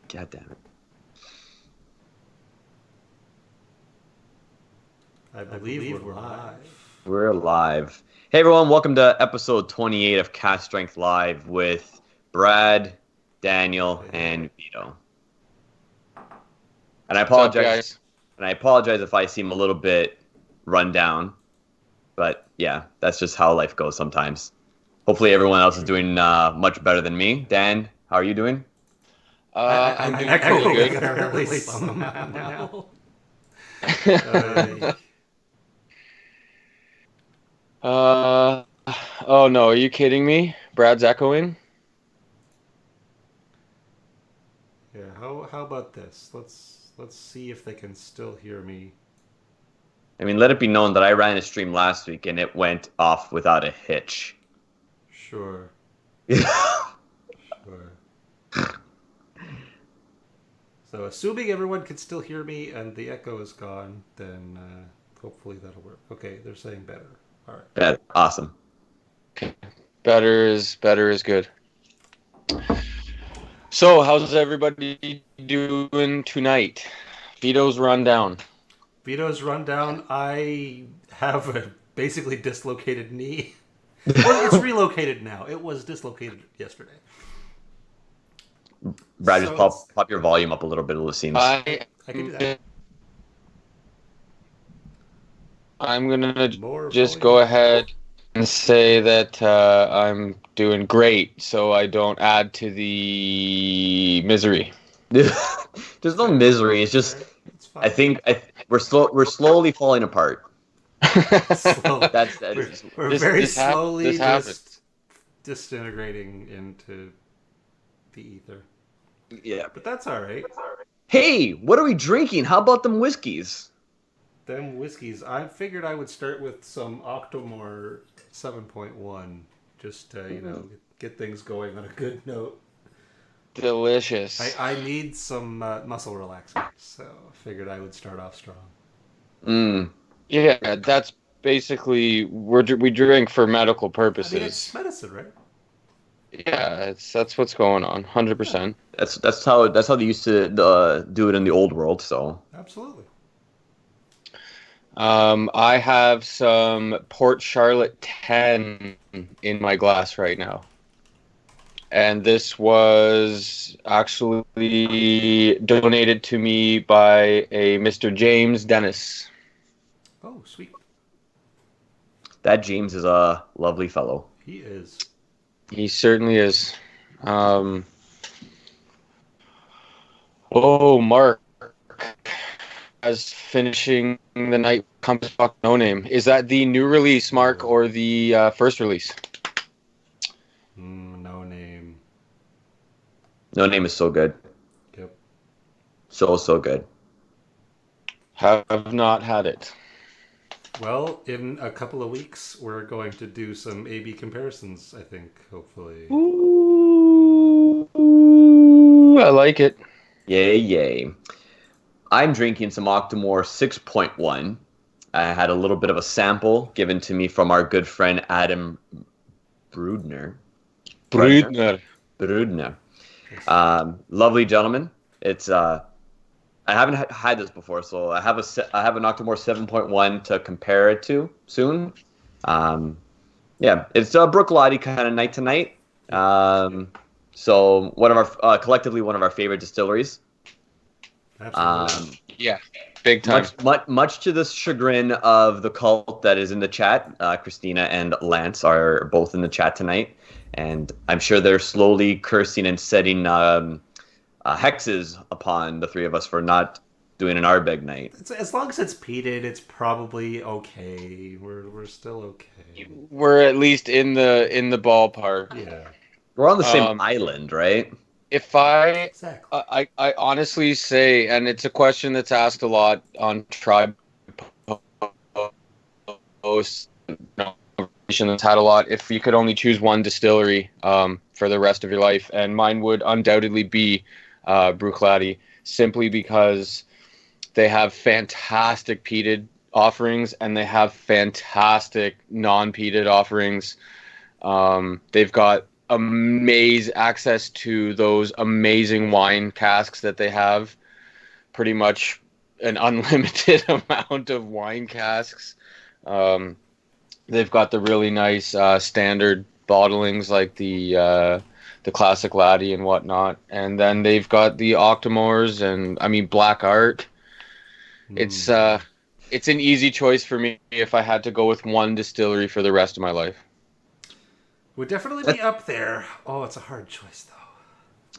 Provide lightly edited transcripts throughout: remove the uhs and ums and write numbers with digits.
God damn it. I believe we're live. We're live. Hey everyone, welcome to episode 28 of Cast Strength Live with Brad, Daniel, and Vito. And I What's up, apologize. guys? And I apologize if I seem a little bit run down, but yeah, that's just how life goes sometimes. Hopefully, everyone else is doing much better than me. Dan, how are you doing? I'm doing pretty good. Apparently somehow now. Oh no, are you kidding me? Brad's echoing? Yeah, how about this? Let's see if they can still hear me. I mean, let it be known that I ran a stream last week and it went off without a hitch. Sure. Sure. So, assuming everyone can still hear me and the echo is gone, then hopefully that'll work. Okay, they're saying better. All right. Better. Awesome. Better is good. So, how's everybody doing tonight? Vito's rundown. Vito's rundown. I have a basically dislocated knee. Well, it's relocated now. It was dislocated yesterday. Brad, So just pop your volume up a little bit, it seems. I can do that. I'm gonna More just volume. go ahead and say that I'm doing great, so I don't add to the misery. There's no misery. It's just It's fine. we're slowly falling apart. Slow. We're This- very this hap- slowly this happens. just disintegrating into the ether. Yeah. But that's all right. Hey, what are we drinking? How about them whiskeys? Them whiskeys. I figured I would start with some Octomore 7.1, just to, get things going on a good note. Delicious. I need some muscle relaxers, so I figured I would start off strong. Yeah, that's basically we drink for medical I mean, purposes. it's medicine, right? Yeah, that's what's going on. 100%. That's how they used to do it in the old world. So Absolutely. I have some Port Charlotte 10 in my glass right now. And this was actually donated to me by a Mr. James Dennis. Oh, sweet. that James is a lovely fellow. He is. He certainly is. Mark, as finishing the night Compass Rock No Name. Is that the new release, Mark, or the first release? No name. No Name is so good. Yep. So good. Have not had it. Well, in a couple of weeks, we're going to do some A/B comparisons, I think, hopefully. Ooh, I like it. Yay. I'm drinking some Octomore 6.1. I had a little bit of a sample given to me from our good friend Adam Brudner. Lovely gentleman. It's I haven't had this before, so I have an Octomore 7.1 to compare it to soon. Yeah, it's a Brooklotti kind of night to night. So one of our collectively one of our favorite distilleries. Absolutely. Yeah, big time. Much to the chagrin of the cult that is in the chat. Christina and Lance are both in the chat tonight, and I'm sure they're slowly cursing and setting hexes upon the three of us for not doing an Arbeg night. As long as it's peated, it's probably okay. We're still okay. We're at least in the ballpark. Yeah. We're on the same island, right? If I, Exactly. I honestly say, and it's a question that's asked a lot on Tribe posts, that's had a lot. If you could only choose one distillery for the rest of your life, and mine would undoubtedly be Bruichladdich, simply because they have fantastic peated offerings and they have fantastic non-peated offerings. They've got access to those amazing wine casks that they have. Pretty much an unlimited amount of wine casks. They've got the really nice standard bottlings like the classic laddie and whatnot, and then they've got the Octomores and I mean Black Art. It's it's an easy choice for me if I had to go with one distillery for the rest of my life. Would definitely be up there. Oh, it's a hard choice though.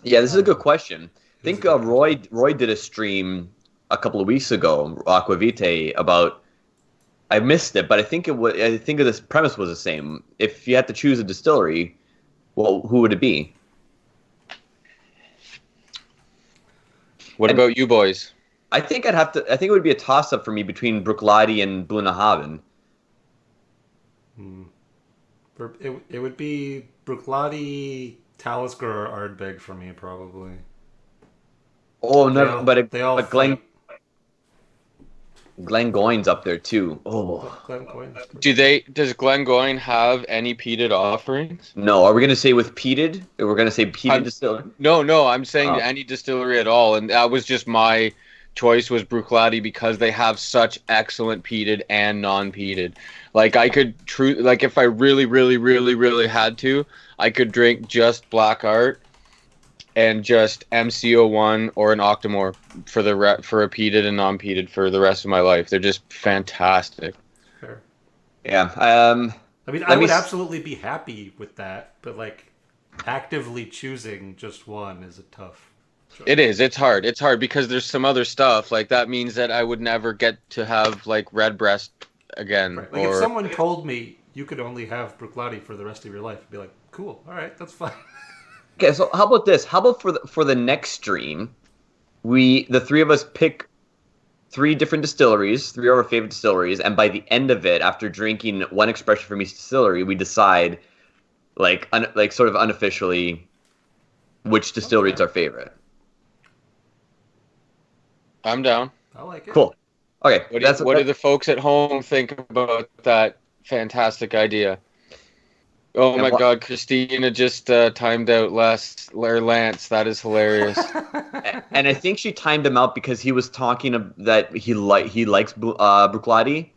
Yeah, this is a good question. I think a good Roy did a stream a couple of weeks ago, Aquavite, about. I missed it, but I think this premise was the same. If you had to choose a distillery, well, who would it be? What about you boys? I think I think it would be a toss up for me between Bruichladdich and Bunnahabhain. It would be Bruichladdich, Talisker, or Ardbeg for me probably. Oh, no, They all but Glengoyne's up there too. Oh. Does Glengoyne have any peated offerings? No, are we going to say with peated? Or we're going to say peated distillery? No, I'm saying any distillery at all, and that was just my choice was Bruichladdich because they have such excellent peated and non-peated. Like I could like if I really, really, really, really had to, I could drink just Black Art and just MCO1 or an Octomore for for a peated and non-peated for the rest of my life. They're just fantastic. Fair. Yeah. I mean, I would absolutely be happy with that, but like actively choosing just one is a tough choice. It is. It's hard. It's hard because there's some other stuff. Like that means that I would never get to have like Redbreast again. Right. Like if someone told me you could only have Bruichladdich for the rest of your life, I'd be like, cool, all right, that's fine. Okay, so how about this? How about for the next stream, the three of us pick three different distilleries, three of our favorite distilleries, and by the end of it, after drinking one expression from each distillery, we decide, like sort of unofficially, which distillery is our favorite. I'm down. I like it. Cool. Okay, what do the folks at home think about that fantastic idea? Oh my God, Christina just timed out Lance. That is hilarious. And I think she timed him out because he was talking that he likes Bruichladdich.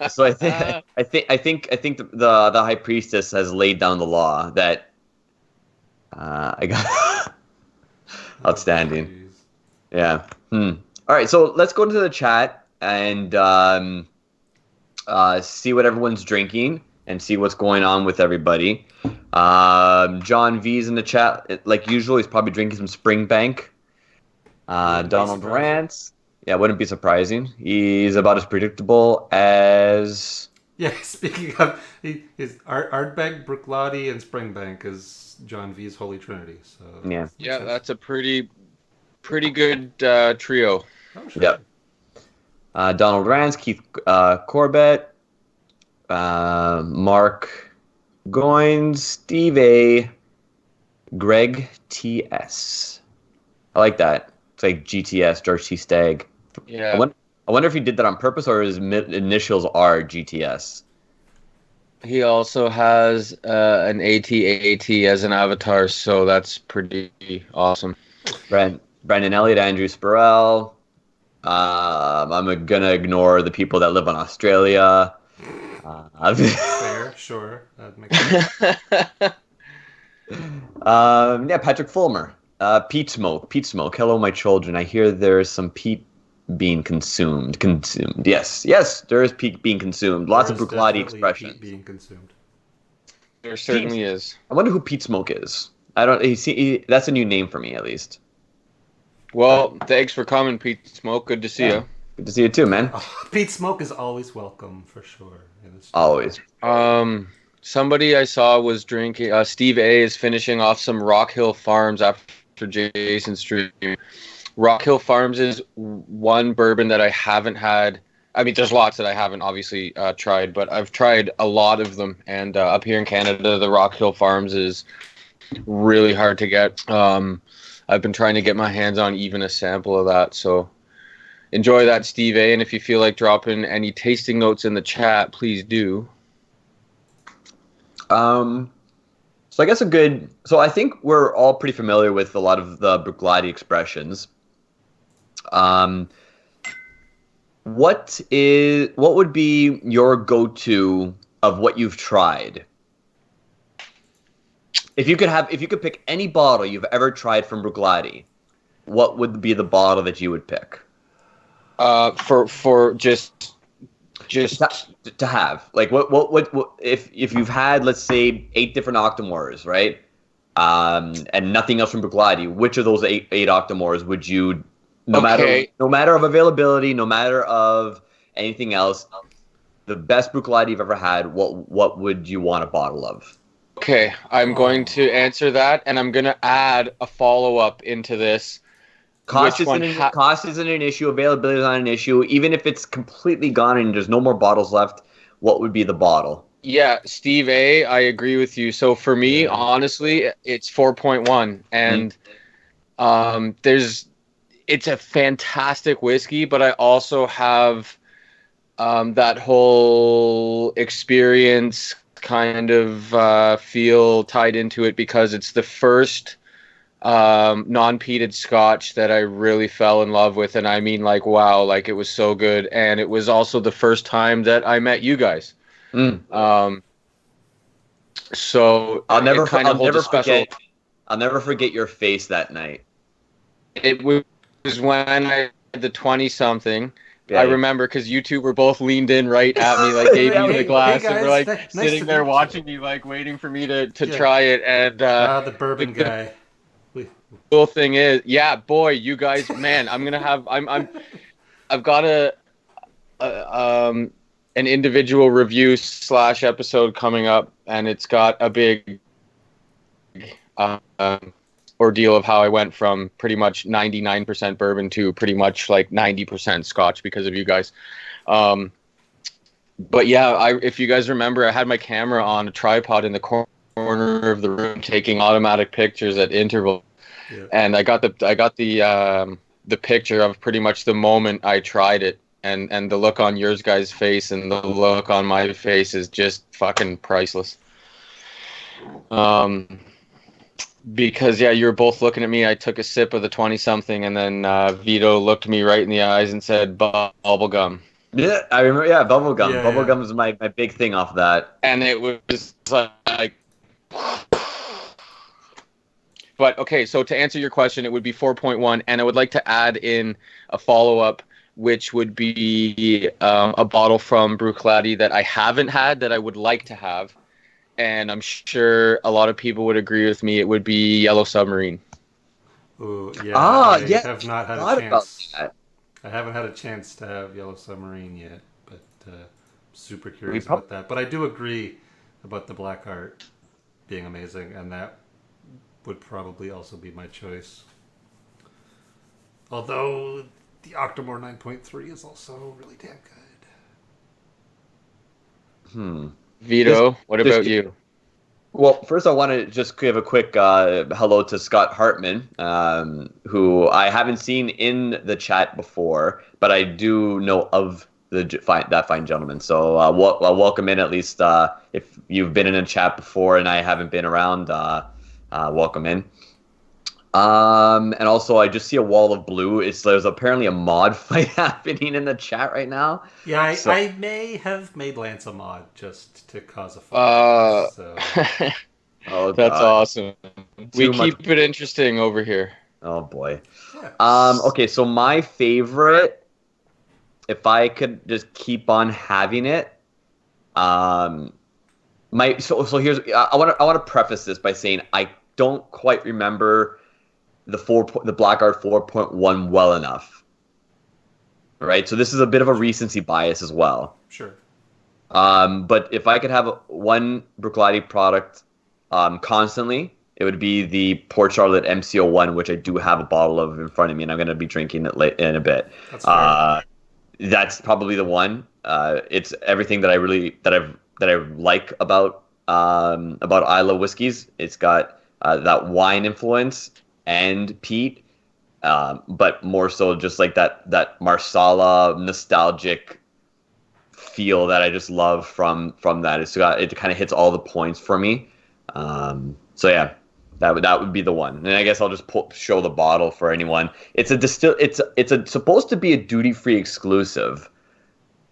So I think the high priestess has laid down the law that I got outstanding. Yeah. All right, so let's go into the chat and see what everyone's drinking. And see what's going on with everybody. John V's in the chat. Like usual, he's probably drinking some Springbank. Donald Rance. Yeah, wouldn't be surprising. He's about as predictable as... Yeah, speaking of... His Ardbeg, Bruichladdich, and Springbank is John V's Holy Trinity. So yeah, that's a pretty good trio. Oh, sure. Yep. Donald Rance, Keith Corbett, Mark Goins, Steve A, Greg TS. I like that. It's like GTS, George T. Stagg. Yeah. I wonder if he did that on purpose or his initials are GTS. He also has an AT as an avatar, so that's pretty awesome. Brandon Elliott, Andrew Spurrell. I'm gonna ignore the people that live in Australia. Fair, sure. That makes sense. Yeah, Patrick Fulmer. Peat smoke. Hello, my children. I hear there's some peat being consumed. Yes, there is peat being consumed. Lots of Bruichladdich expressions. Peat being consumed. There certainly is. I wonder who Peat Smoke is. I don't. That's a new name for me, at least. Well, thanks for coming, Pete Smoke. Good to see you. Good to see you too, man. Peat Smoke is always welcome, for sure. Always. Somebody I saw was drinking. Steve A is finishing off some Rock Hill Farms after Jason's stream. Rock Hill Farms is one bourbon that I haven't had. I mean, there's lots that I haven't obviously tried, but I've tried a lot of them. And up here in Canada, the Rock Hill Farms is really hard to get. I've been trying to get my hands on even a sample of that. So enjoy that, Steve A. And if you feel like dropping any tasting notes in the chat, please do. So I guess so I think we're all pretty familiar with a lot of the Bruichladdich expressions. Um, what would be your go-to of what you've tried? If you could pick any bottle you've ever tried from Bruichladdich, what would be the bottle that you would pick? For just to, to have like what if you've had, let's say, 8 different Octomores, right? And nothing else from Bruichladdich, which of those eight Octomores would you, okay. no matter of availability, no matter of anything else, the best Bruichladdich you've ever had, what would you want a bottle of? Okay, I'm going to answer that, and I'm going to add a follow-up into this. Cost isn't an issue. Availability is not an issue. Even if it's completely gone and there's no more bottles left, what would be the bottle? Yeah, Steve A, I agree with you. So for me, honestly, it's 4.1, and it's a fantastic whiskey, but I also have that whole experience kind of feel tied into it because it's the first non-peated Scotch that I really fell in love with, and I mean, like, wow, like, it was so good, and it was also the first time that I met you guys. So I'll never forget your face that night. It was when I had the 20-something. Yeah, I remember because you two were both leaned in right at me, like gave me the glass, and we're like sitting there watching me, like waiting for me to try it. And the bourbon guy. The cool thing is, yeah, boy, you guys, man, I've got an individual review / episode coming up, and it's got a big ordeal of how I went from pretty much 99% bourbon to pretty much like 90% Scotch because of you guys. But yeah, if you guys remember, I had my camera on a tripod in the corner of the room taking automatic pictures at intervals. Yeah. And I got the picture of pretty much the moment I tried it, and the look on yours guys' face and the look on my face is just fucking priceless. Because yeah, you were both looking at me. I took a sip of the 20-something, and then Vito looked me right in the eyes and said, "Bubble gum." Yeah, I remember. Yeah, bubble gum. Yeah, bubble gum is my big thing off that. And it was like. But okay, so to answer your question, it would be 4.1, and I would like to add in a follow-up, which would be a bottle from Bruichladdich that I haven't had that I would like to have, and I'm sure a lot of people would agree with me. It would be Yellow Submarine. Ooh, yeah. I have not had a chance. I haven't had a chance to have Yellow Submarine yet, but super curious about that. But I do agree about the Black Art being amazing, and that would probably also be my choice. Although the Octomore 9.3 is also really damn good. Vito, what about you? Well, first I want to just give a quick hello to Scott Hartman, who I haven't seen in the chat before, but I do know of that fine gentleman. So welcome in, at least if you've been in a chat before and I haven't been around. Welcome in. And also, I just see a wall of blue. There's apparently a mod fight happening in the chat right now. Yeah, I may have made Lance a mod just to cause a fight. Oh, that's awesome. We keep it interesting over here. Oh boy. Yeah. Okay, so my favorite, if I could just keep on having it, so here's I want to preface this by saying I don't quite remember the Black Art 4.1 well enough. Right? So this is a bit of a recency bias as well. Sure. But if I could have one Bruichladdich product constantly, it would be the Port Charlotte MCO1, which I do have a bottle of in front of me, and I'm going to be drinking it in a bit. That's probably the one. It's everything that I like about Islay whiskeys. It's got that wine influence and peat, but more so just like that Marsala nostalgic feel that I just love from that. It kind of hits all the points for me. So yeah, that would be the one. And I guess I'll just show the bottle for anyone. It's supposed to be a duty-free exclusive,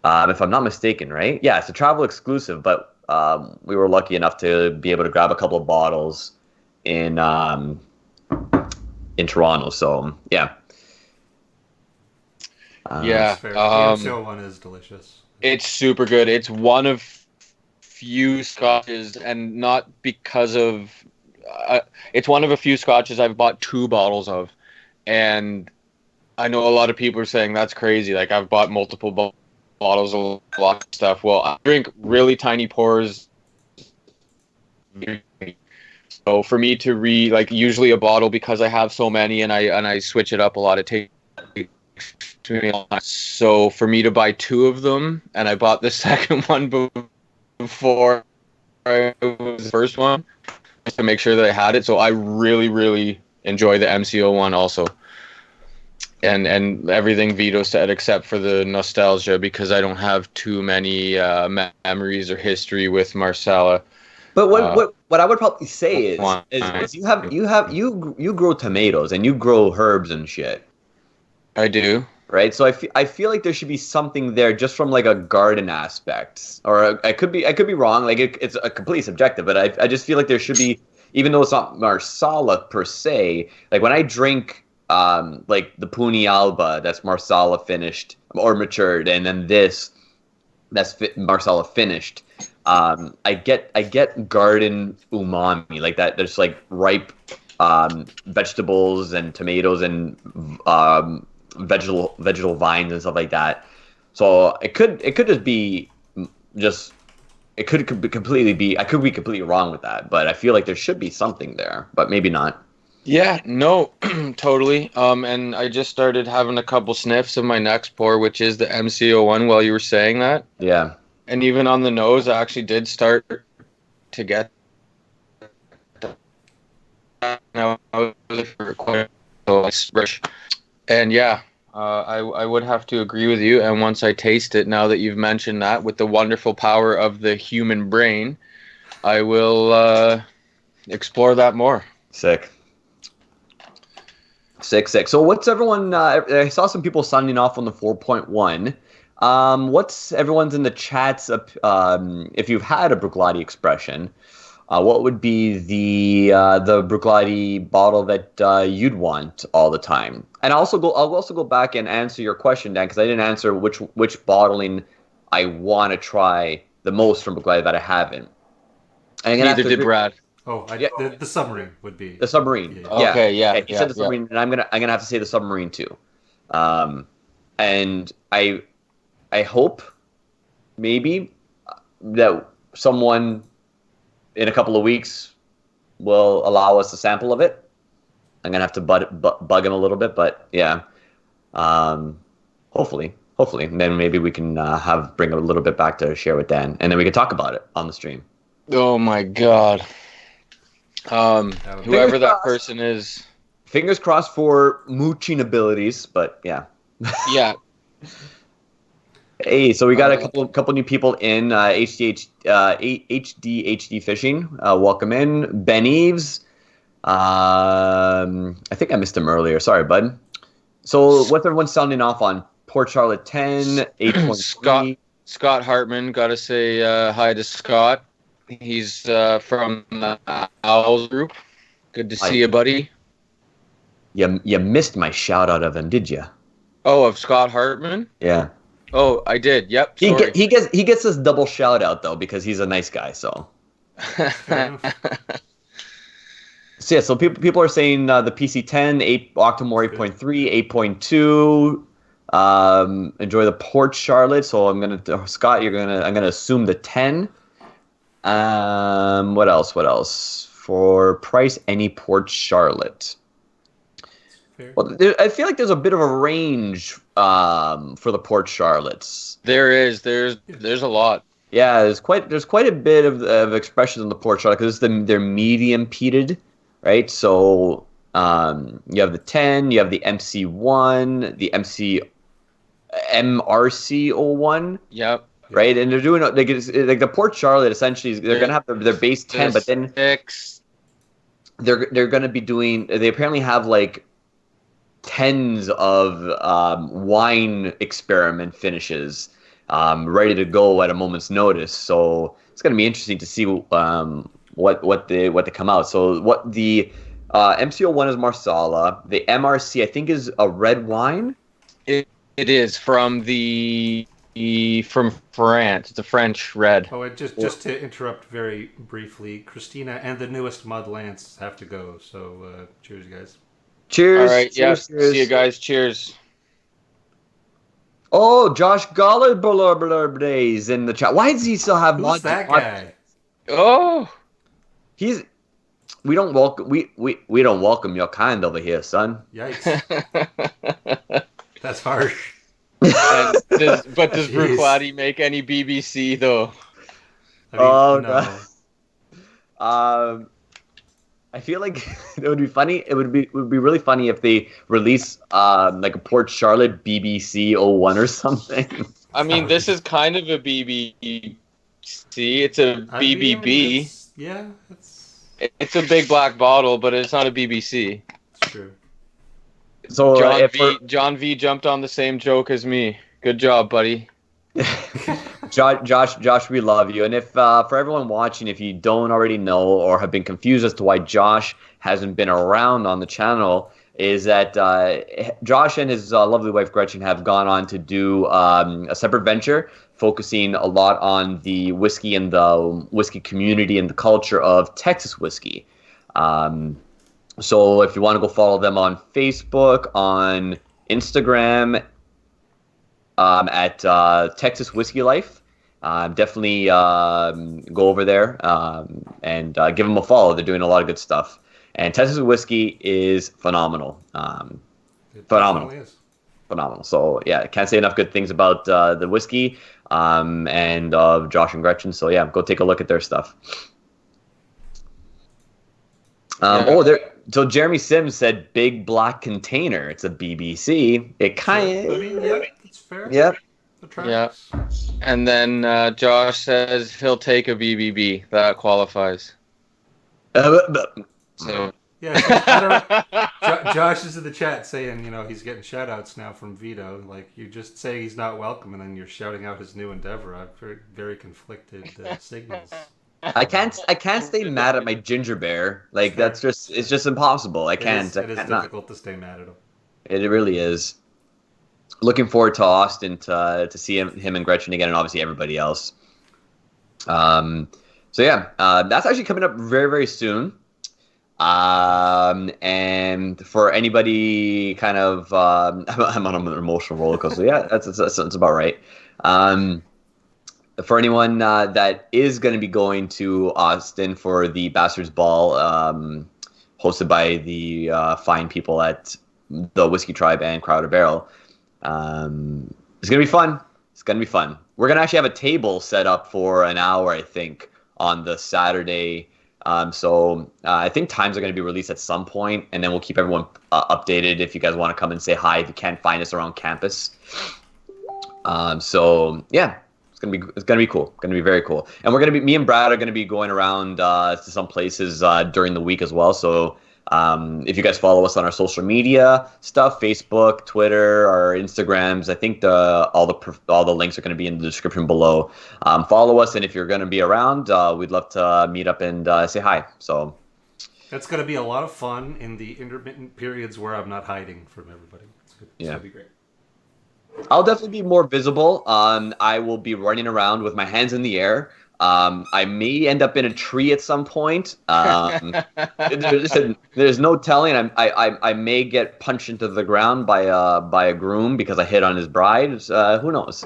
if I'm not mistaken, right? Yeah, it's a travel exclusive, but we were lucky enough to be able to grab a couple of bottles in Toronto. So yeah. Yeah, the MCO one is delicious. It's super good. It's one of few scotches, and not because of. It's one of a few scotches I've bought 2 bottles of, and I know a lot of people are saying that's crazy. Like, I've bought multiple bottles of a lot of stuff. Well, I drink really tiny pours. So for me to usually a bottle, because I have so many and I switch it up a lot, it takes me a lot. So for me to buy 2 of them, and I bought the second one before I was the first one, just to make sure that I had it. So I really, really enjoy the MCO one also. And everything Vito said except for the nostalgia, because I don't have too many memories or history with Marsala. But what I would probably say is you grow tomatoes and you grow herbs and shit. I do. Right, so I feel like there should be something there just from like a garden aspect, or I could be wrong. Like it's a completely subjective, but I just feel like there should be, even though it's not Marsala per se. Like when I drink like the Puni Alba, that's Marsala finished or matured, and then that's Marsala finished. I get garden umami like that. There's like ripe vegetables and tomatoes and vegetable vines and stuff like that. So it could just be it could be completely be I could be completely wrong with that, but I feel like there should be something there, but maybe not. Yeah, no, totally. And I just started having a couple sniffs of my next pour, which is the MCO one, while you were saying that. Yeah. And even on the nose, I actually did start to get. Now I was for quite and yeah, I would have to agree with you. And once I taste it, now that you've mentioned that, with the wonderful power of the human brain, I will explore that more. Sick. So what's everyone? I saw some people signing off on the 4.1. What's everyone's in the chats? If you've had a Bruichladdich expression, what would be the Bruichladdich bottle that you'd want all the time? And I'll also go back and answer your question, Dan, because I didn't answer which bottling I want to try the most from Bruichladdich that I haven't. Neither did Brad. Oh, the submarine would be the submarine. Yeah. Okay, yeah. He said the submarine, and I'm gonna have to say the submarine too. And I hope maybe that someone in a couple of weeks will allow us a sample of it. I'm gonna have to bug him a little bit, but yeah. Hopefully, and then maybe we can bring a little bit back to share with Dan, and then we can talk about it on the stream. Oh my God. Whoever that person is. Fingers crossed for mooching abilities, but yeah. Yeah. Hey, so we got a couple new people in HD Fishing. Welcome in. Ben Eves. I think I missed him earlier. Sorry, bud. So what's everyone sounding off on? Port Charlotte 10, 8.3. Scott Hartman. Got to say hi to Scott. He's from the Owls group. Good to see you, buddy. You missed my shout out of him, did you? Oh, of Scott Hartman? Yeah. Oh, I did. Yep. He gets this double shout out though because he's a nice guy. So. So yeah, so people are saying the PC10, 8 Octomore 8.3, 8.2. Enjoy the Port Charlotte. So I'm gonna assume the 10. What else? For price, any Port Charlotte. Fair. Well, I feel like there's a bit of a range for the Port Charlottes. There is. There's a lot. Yeah, there's quite a bit of expressions on the Port Charlotte because they're medium peated, right? So you have the 10, you have the MC1, the MRC01. Yep. Right, and they're doing like the Port Charlotte essentially they're gonna have their base 10, but then they're going to be doing. They apparently have like tens of wine experiment finishes ready to go at a moment's notice. So it's going to be interesting to see what they come out. So what the MCO1 is Marsala. The MRC I think is a red wine. It is from from France. It's a French red. Oh, and just to interrupt very briefly, Christina and the newest Mud Lance have to go. So cheers, guys. Cheers. All right. Cheers, Yeah. cheers. See you guys. Cheers. Oh, Josh Gollard in the chat. Why does he still have Who's that guy? Oh, we don't welcome your kind over here, son. Yikes. That's harsh. Does Bruichladdich make any BBC though? I mean, no. I feel like it would be funny. It would be really funny if they release like a Port Charlotte BBC 01 or something. I mean, this is kind of a BBC. It's a BBB. It's a big black bottle, but it's not a BBC. It's true. So John V jumped on the same joke as me. Good job, buddy. Josh, we love you. And if for everyone watching, if you don't already know or have been confused as to why Josh hasn't been around on the channel, is that Josh and his lovely wife Gretchen have gone on to do a separate venture focusing a lot on the whiskey and the whiskey community and the culture of Texas whiskey. So if you want to go follow them on Facebook, on Instagram, at Texas Whiskey Life, definitely go over there and give them a follow. They're doing a lot of good stuff. And Texas Whiskey is phenomenal. Phenomenal. So yeah, can't say enough good things about the whiskey and of Josh and Gretchen. So yeah, go take a look at their stuff. So Jeremy Sims said big black container. It's a BBC. It kind of. I mean, yeah, it's fair. Yeah. Yeah. And then Josh says he'll take a BBB. That qualifies. So. Yeah, Josh is in the chat saying, he's getting shout outs now from Vito. Like, you just say he's not welcome and then you're shouting out his new endeavor. I've heard very conflicted signals. I can't stay mad at my ginger bear. Like it's just impossible. I can't. It is difficult to stay mad at him. It really is. Looking forward to Austin to see him and Gretchen again, and obviously everybody else. So yeah, that's actually coming up very, very soon. And for anybody kind of, I'm on an emotional roller coaster. Yeah, that's about right. For anyone that is going to be going to Austin for the Bastards Ball, hosted by the fine people at the Whiskey Tribe and Crowder Barrel, it's going to be fun. It's going to be fun. We're going to actually have a table set up for an hour, I think, on the Saturday. So I think times are going to be released at some point, and then we'll keep everyone updated if you guys want to come and say hi if you can't find us around campus. So yeah. It's gonna be cool. It's gonna be very cool. And me and Brad are gonna be going around to some places during the week as well. So if you guys follow us on our social media stuff, Facebook, Twitter, our Instagrams, I think all the links are gonna be in the description below. Follow us, and if you're gonna be around, we'd love to meet up and say hi. So that's gonna be a lot of fun in the intermittent periods where I'm not hiding from everybody. It's gonna be great. I'll definitely be more visible. I will be running around with my hands in the air. I may end up in a tree at some point. There's no telling. I may get punched into the ground by a groom because I hit on his bride. Who knows?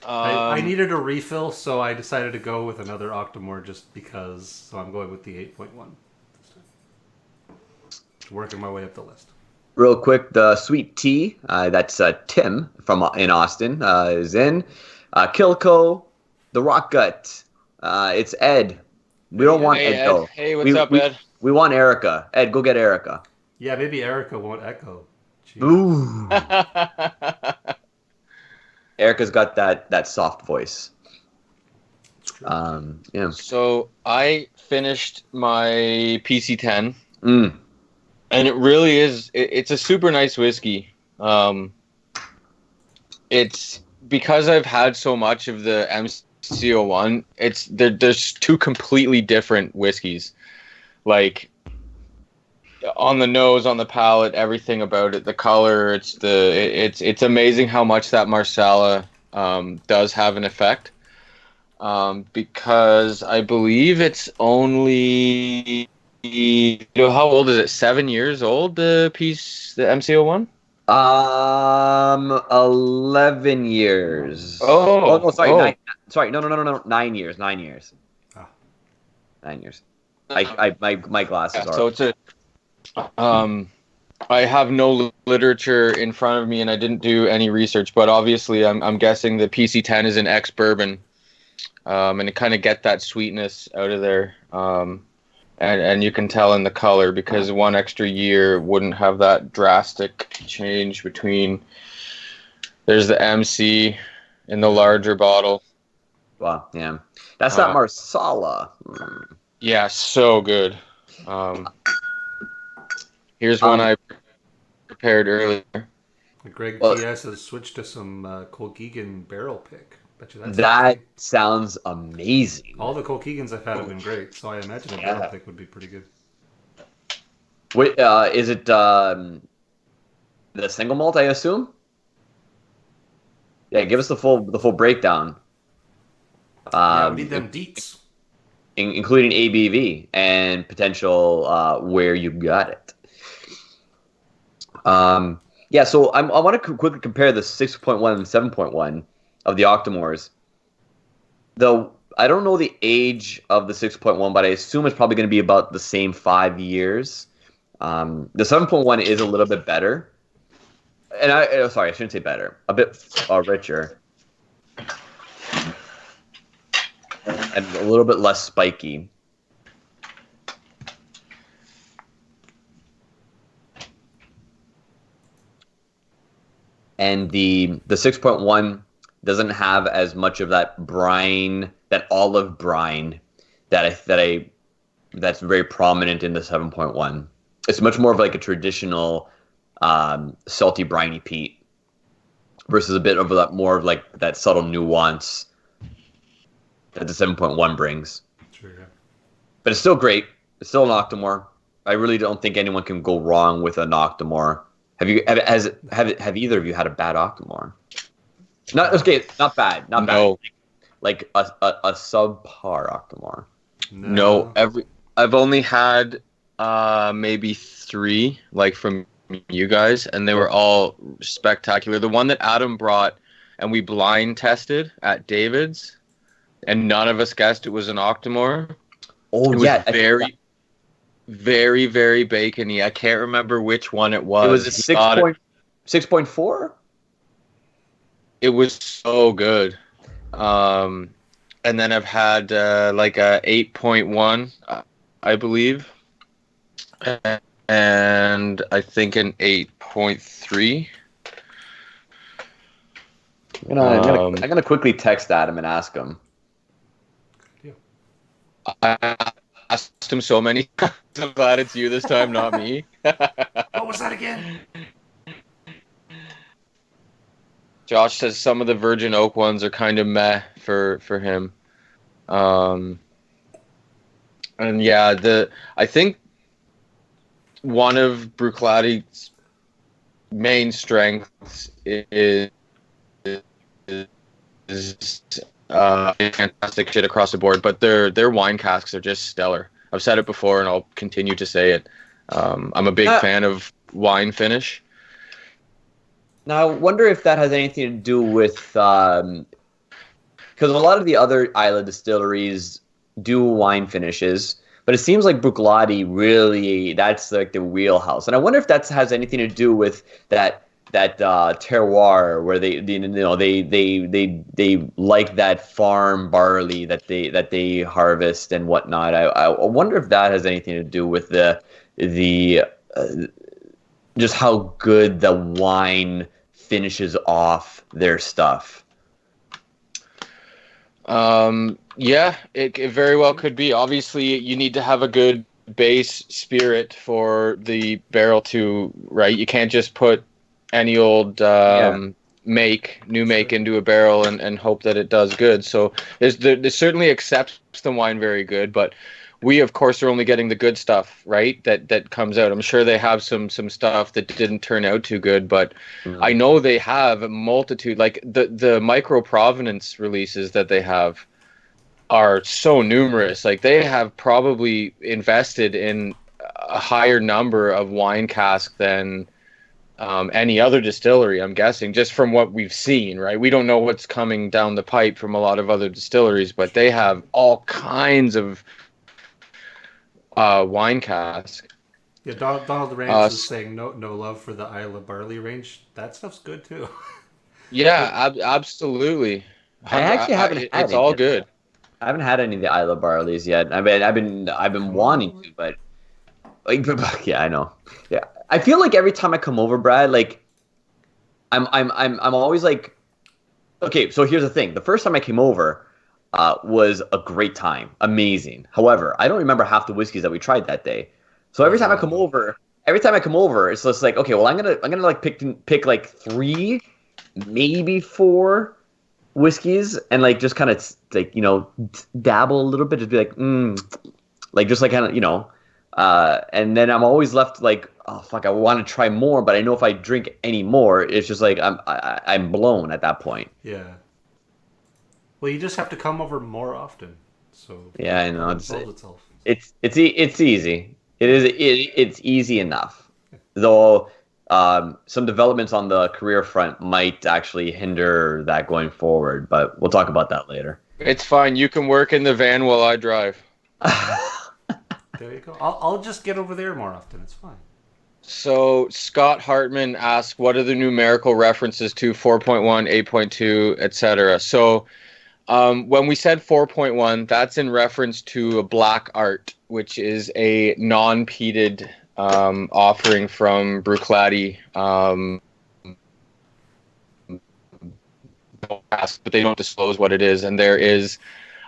I needed a refill, so I decided to go with another Octomore just because. So I'm going with the 8.1 this time. Working my way up the list. Real quick, the sweet tea, that's Tim in Austin, is in. Kilco, the Rock Gut, it's Ed. We don't want Ed, though. Hey, what's up, Ed? We want Erica. Ed, go get Erica. Yeah, maybe Erica won't echo. Jeez. Ooh. Erica's got that soft voice. Yeah. So I finished my PC10, and it really is. It's a super nice whiskey. It's because I've had so much of the MCO1. There's two completely different whiskeys. Like on the nose, on the palate, everything about it, the color. It's amazing how much that Marsala does have an effect. Because I believe it's only, how old is it? 7 years old, the MCO1? 11 years. Oh Oh, no, sorry, oh. nine. Sorry, no, 9 years, 9 years, Ah. 9 years. My glasses Yeah, are. so it's a, um, I have no literature in front of me and I didn't do any research, but obviously I'm guessing the PC10 is an ex-bourbon, and to kind of get that sweetness out of there. And you can tell in the color because 1 extra year wouldn't have that drastic change between. There's the MC in the larger bottle. Wow, yeah, that's not Marsala. Yeah, so good. Um, Here's one Um, I prepared earlier. Greg well, TS has switched to some Colkegan barrel pick. Bet you that's that tasty. sounds amazing. All the Colkegans I've had have been great, so I imagine a barrel Yeah. pick would be pretty good. Wait, is it the single malt? I assume. Yeah, give us the full breakdown, Yeah, we need um, them deets. including ABV and potential where you got it. Yeah, so I want to quickly compare the 6.1 and 7.1 of the Octomores. Though I don't know the age of the 6.1, but I assume it's probably going to be about the same 5 years. The 7.1 is a little bit better, and sorry, I shouldn't say better, a bit richer and a little bit less spiky. And the 6.1 doesn't have as much of that brine, that olive brine that's very prominent in the 7.1. It's much more of like a traditional salty briny peat versus a bit of that more of like that subtle nuance that the 7.1 brings. Sure, yeah. But it's still great. It's still an Octomore. I really don't think anyone can go wrong with an Octomore. Have either of you had a bad Octomore? Not okay, not bad, not bad. No, Like a subpar Octomore. no. No. I've only had maybe three, like from you guys, and they were all spectacular. The one that Adam brought and we blind tested at David's, and none of us guessed it was an Octomore. Oh It was yeah, very, very, very bacony. I can't remember which one it it was was. a He got it. 6.4. It was so good. And then I've had like a 8.1, I believe, and I think an 8.3. I'm gonna quickly text Adam and ask him. Yeah. I asked him so many times. I'm glad it's you this time, not me. What was that again? Josh says some of the Virgin Oak ones are kind of meh for him. And yeah, I think one of Bruichladdich main strengths is fantastic shit across the board, but their wine casks are just stellar. I've said it before, and I'll continue to say it. I'm a big fan of wine finish. Now, I wonder if that has anything to do with because a lot of the other Isla distilleries do wine finishes, but it seems like Bruichladdich really that's like the wheelhouse, and I wonder if that has anything to do with that terroir where they like that farm barley that they harvest and whatnot. I wonder if that has anything to do with the just how good the wine finishes off their stuff. Yeah, it very well could be. Obviously, you need to have a good base spirit for the barrel to, right? You can't just put any old Yeah. new make into a barrel and hope that it does good. So there's certainly accepts the wine very good, but we of course are only getting the good stuff, right? That comes out. I'm sure they have some stuff that didn't turn out too good, but I Mm. know they have a multitude, like the micro provenance releases that they have are so numerous. Like they have probably invested in a higher number of wine casks than any other distillery, I'm guessing, just from what we've seen, right? We don't know what's coming down the pipe from a lot of other distilleries, but they have all kinds of wine casks. Yeah, Donald Rance is saying no love for the Isla Barley range. That stuff's good too. Yeah, But absolutely. I actually haven't had It's any all of that. good. I haven't had any of the Isla Barleys yet. I've been come on wanting over. to, but like, yeah, I know. Yeah, I feel like every time I come over, Brad, like I'm always like, okay. So here's the thing: the first time I came over, was a great time, amazing. However, I don't remember half the whiskeys that we tried that day. So There's a lot of them. every time I come over, it's just like, okay, well, I'm gonna like pick like three, maybe four whiskeys, and like just kind of like dabble a little bit, just be like, like just like kind of and then I'm always left like, oh fuck, I want to try more, but I know if I drink any more, it's just like I'm blown at that point. Yeah. Well, you just have to come over more often, so Yeah, I the know. problem solves itself. It's easy. It's easy enough. Though some developments on the career front might actually hinder that going forward, but we'll talk about that later. It's fine. You can work in the van while I drive. There you go. I'll just get over there more often. It's fine. So Scott Hartman asked, what are the numerical references to 4.1, 8.2, etc.? So when we said 4.1, that's in reference to a black art, which is a non-peated offering from Bruichladdich, but they don't disclose what it is. And there is,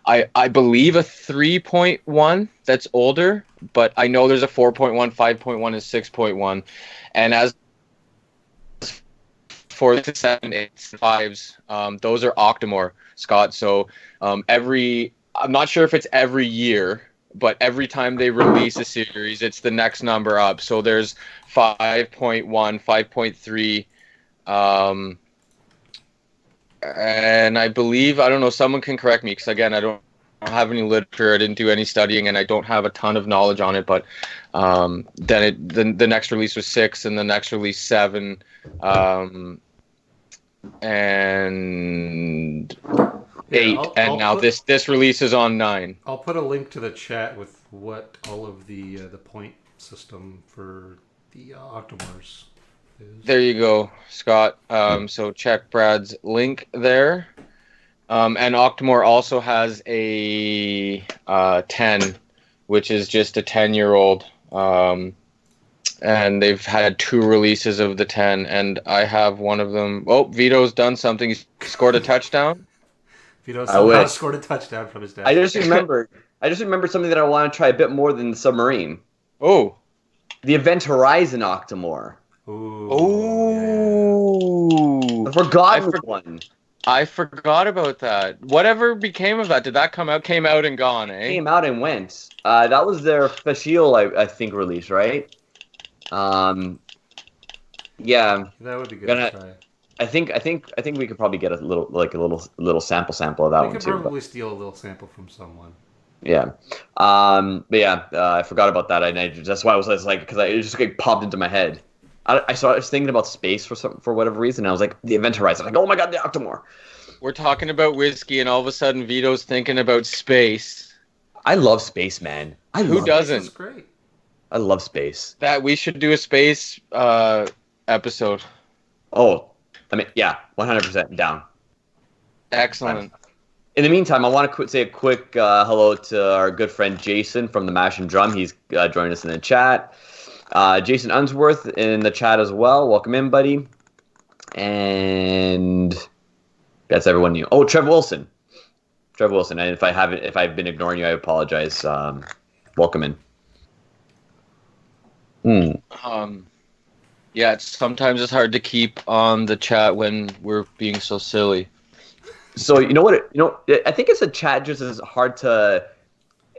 I believe, a 3.1 that's older, but I know there's a 4.1, 5.1, and 6.1. And as for the 7, 8s, 5s, those are Octomore, Scott. So I'm not sure if it's every year, but every time they release a series, it's the next number up. So there's 5.1, 5.3, and I believe, I don't know, someone can correct me because, again, I don't have any literature, I didn't do any studying, and I don't have a ton of knowledge on it. But then the next release was 6, and the next release 7, and Yeah, 8, and now this release is on 9. I'll put a link to the chat with what all of the point system for the Octomores is. There you go, Scott. So check Brad's link there. And Octomore also has a 10, which is just a 10-year-old. And they've had 2 releases of the 10, and I have one of them. Oh, Vito's done something. He scored a touchdown. Vito I somehow wish. scored a touchdown from his I desk. just remembered. I just remembered something that I want to try a bit more than the submarine. Oh. The Event Horizon Octomore. Ooh. Oh. The forgotten one. I forgot about that. Whatever became of that? Did that come out? Came out and gone, eh? Came out and went. That was their Facile, I think, release, right? Yeah. That would be good to try. I think we could probably get a little sample of that We one could too. probably steal a little sample from someone. Yeah. But yeah, I forgot about that. That's why I was like, because it just like popped into my head. I was thinking about space for whatever reason. I was like, the Event Horizon. Like, oh my god, the Octomore. We're talking about whiskey, and all of a sudden, Vito's thinking about space. I love space, man. Who doesn't? That's great. I love space. That we should do a space episode. Oh, I mean, yeah, 100% down. Excellent. In the meantime, I want to say a quick hello to our good friend Jason from the Mash and Drum. He's joined us in the chat. Jason Unsworth in the chat as well. Welcome in, buddy. And that's everyone new. Oh, Trev Wilson Trevor Wilson. And if I've been ignoring you, I apologize. Welcome in. Yeah, sometimes it's hard to keep on the chat when we're being so silly. So you know what? I think it's a chat just as hard to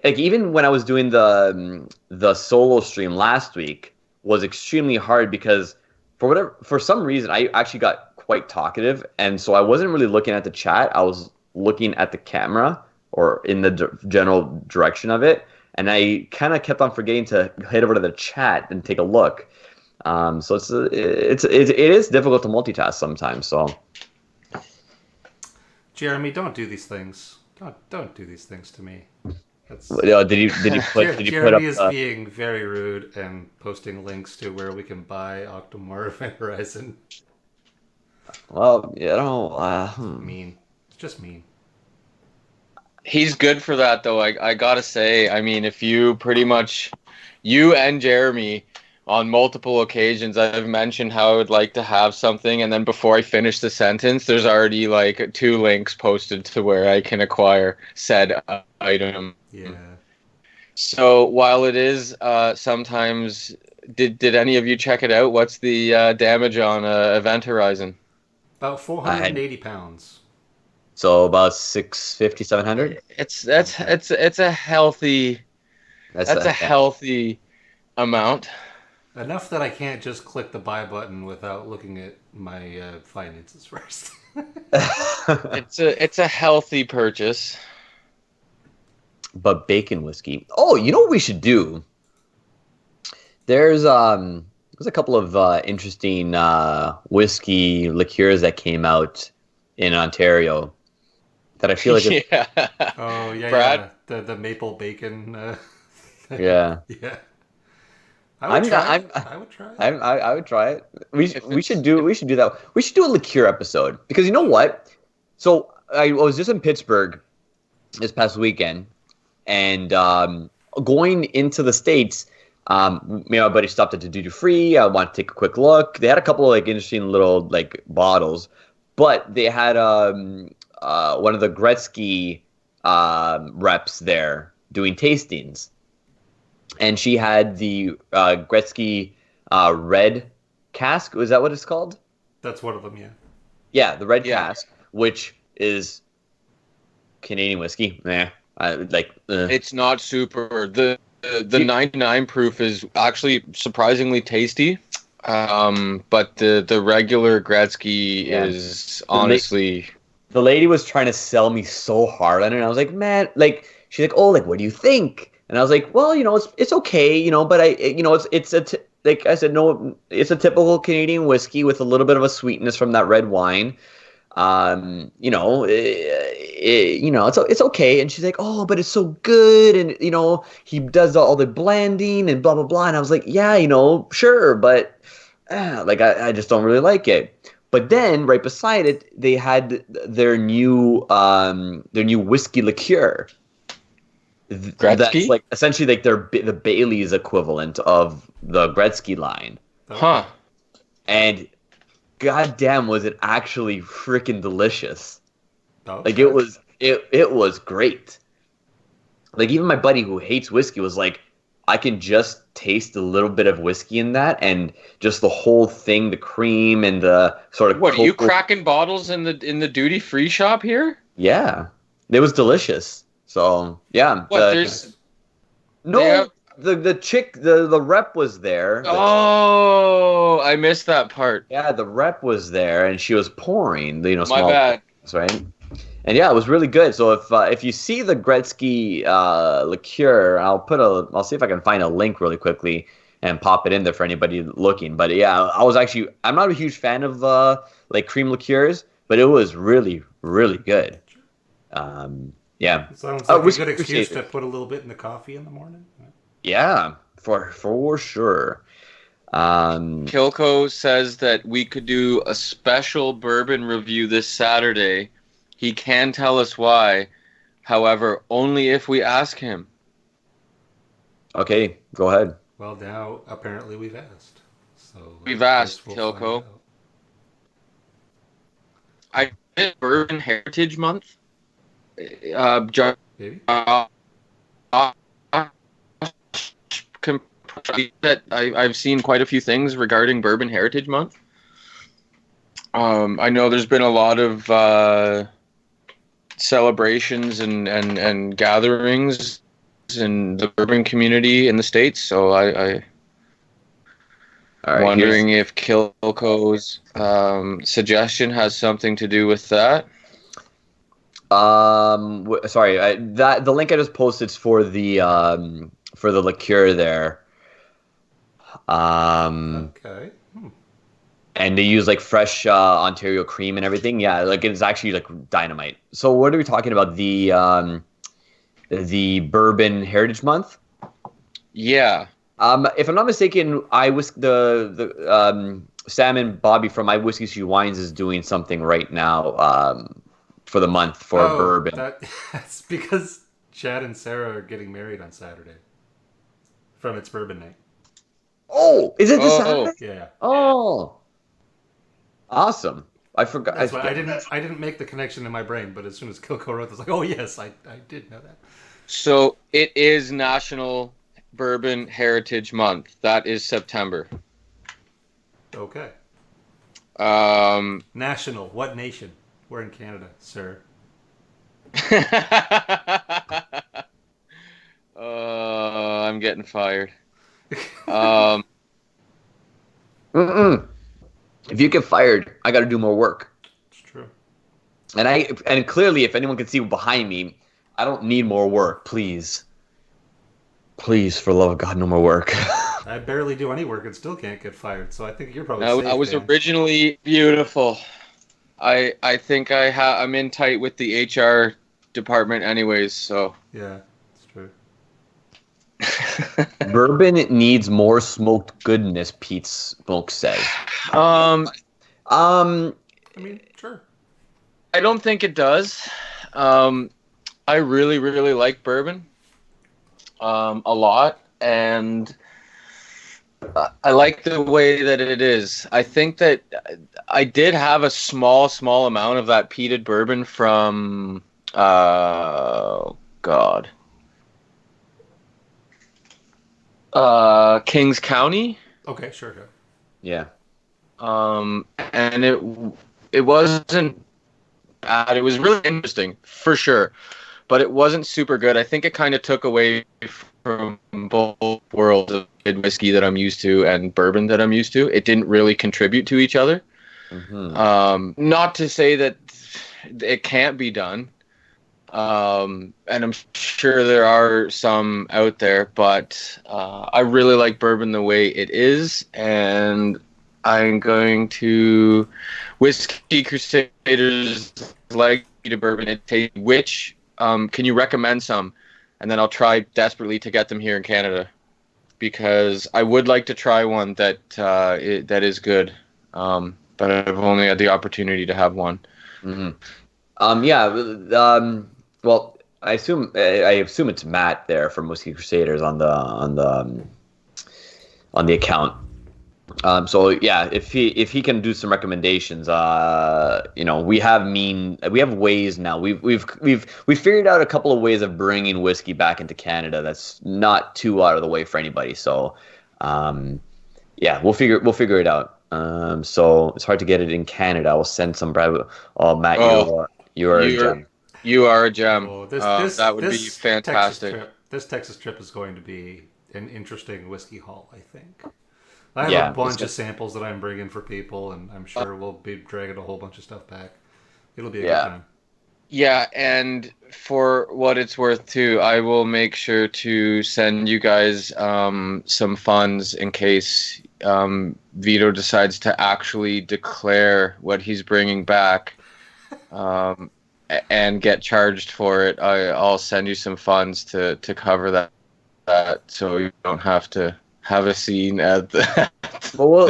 like. Even when I was doing the solo stream last week was extremely hard because for some reason I actually got quite talkative, and so I wasn't really looking at the chat. I was looking at the camera or in the general direction of it, and I kind of kept on forgetting to head over to the chat and take a look. So it is difficult to multitask sometimes. So, Jeremy, don't do these things. Don't do these things to me. That's... did you put Jeremy up? is being very rude and posting links to where we can buy Octomorph and Horizon. Well, you know, Mean. It's just mean. He's good for that, though. I gotta say, I mean, if you you and Jeremy, on multiple occasions, I've mentioned how I would like to have something, and then before I finish the sentence, there's already like 2 links posted to where I can acquire said item. Yeah. So while it is sometimes, did any of you check it out? What's the damage on Event Horizon? About 480 pounds. So about 650, 700. It's a healthy. That's a healthy amount. Enough that I can't just click the buy button without looking at my finances first. It's a healthy purchase. But bacon whiskey. Oh, you know what we should do? There's a couple of interesting whiskey liqueurs that came out in Ontario that I feel like yeah. Oh yeah, Brad? yeah. The maple bacon. yeah. Yeah. I would try it. I would try it. We should do that. We should do a liqueur episode because you know what? So I was just in Pittsburgh this past weekend, and going into the States, me and my buddy stopped at the duty free. I wanted to take a quick look. They had a couple of like interesting little like bottles, but they had one of the Gretzky reps there doing tastings, and she had the Gretzky red cask. Was that what it's called? That's one of them, yeah. Yeah, the red cask, which is Canadian whiskey. It's not super. The 99 proof is actually surprisingly tasty. But the regular Gretzky is honestly. The lady was trying to sell me so hard on it. And I was like, man, like she's like, oh, like what do you think? And I was like, well, it's okay, but like I said, no, it's a typical Canadian whiskey with a little bit of a sweetness from that red wine. It's okay. And she's like, oh, but it's so good. And, he does all the blending and blah, blah, blah. And I was like, yeah, sure. But like, I just don't really like it. But then right beside it, they had their new whiskey liqueur. Gretzky? That's like essentially like the Bailey's equivalent of the Gretzky line. Huh. And goddamn, was it actually freaking delicious. Okay. Like it was great. Like even my buddy who hates whiskey was like, I can just taste a little bit of whiskey in that, and just the whole thing, the cream and the sort of. What, are you cracking bottles in the duty free shop here? Yeah, it was delicious. So yeah. What the chick, the rep was there. Oh, I missed that part. Yeah, the rep was there, and she was pouring. My small bad. Things, right? And yeah, it was really good. So if you see the Gretzky liqueur, I'll see if I can find a link really quickly and pop it in there for anybody looking. But yeah, I'm not a huge fan of like cream liqueurs, but it was really, really good. Yeah. It sounds like a good excuse to put a little bit in the coffee in the morning. Yeah, for sure. Kilco says that we could do a special bourbon review this Saturday. He can tell us why, however, only if we ask him. Okay, go ahead. Well, now apparently we've asked. So we've asked, Kilco. I did Bourbon Heritage Month. Maybe. That I've seen quite a few things regarding Bourbon Heritage Month. I know there's been a lot of celebrations and gatherings in the bourbon community in the States, so I All right, wondering if Kilco's suggestion has something to do with that. Sorry, that the link I just posted is for the liqueur there. Okay. And they use like fresh Ontario cream and everything. Yeah, like it's actually like dynamite. So what are we talking about? The Bourbon Heritage Month? Yeah. If I'm not mistaken, the Sam and Bobby from My Whiskey She Wines is doing something right now for the month for bourbon. That's because Chad and Sarah are getting married on Saturday from its bourbon night. Oh, is it this Saturday? Yeah. Oh, awesome! I forgot. That's why I didn't make the connection in my brain, but as soon as Kilco wrote, I was like, oh yes, I did know that. So it is National Bourbon Heritage Month. That is September. Okay. Um, National. What nation? We're in Canada, sir. I'm getting fired. If you get fired, I got to do more work. It's true. And clearly, if anyone can see behind me, I don't need more work. Please, for the love of God, no more work. I barely do any work and still can't get fired, so I think you're probably safe. I was Dan. originally beautiful. I think I'm in tight with the HR department, anyways. So yeah, it's true. Bourbon needs more smoked goodness, Pete Smoke says. I mean, sure. I don't think it does. I really, really like bourbon. A lot, and I like the way that it is. I think that I did have a small amount of that peated bourbon from, God, Kings County. Okay, sure. Yeah. And it wasn't bad. It was really interesting for sure, but it wasn't super good. I think it kind of took away from both worlds of whiskey that I'm used to and bourbon that I'm used to. It didn't really contribute to each other. Mm-hmm. Not to say that it can't be done. And I'm sure there are some out there, but I really like bourbon the way it is, and I'm going to Whiskey Crusaders like to bourbon and taste. Which can you recommend some? And then I'll try desperately to get them here in Canada, because I would like to try one that is good, but I've only had the opportunity to have one. Mm-hmm. Well, I assume it's Matt there from Whiskey Crusaders on the account. So yeah, if he can do some recommendations, we have ways now. We've figured out a couple of ways of bringing whiskey back into Canada that's not too out of the way for anybody. So, yeah, we'll figure it out. So it's hard to get it in Canada. We'll send some private. Oh, Matt, you are a gem. You are a gem. Oh, that would be fantastic. This Texas trip is going to be an interesting whiskey haul, I think. I have a bunch of samples that I'm bringing for people, and I'm sure we'll be dragging a whole bunch of stuff back. It'll be a good time. Yeah, and for what it's worth, too, I will make sure to send you guys some funds in case Vito decides to actually declare what he's bringing back and get charged for it. I'll send you some funds to cover that so you don't have to have a scene at the. We'll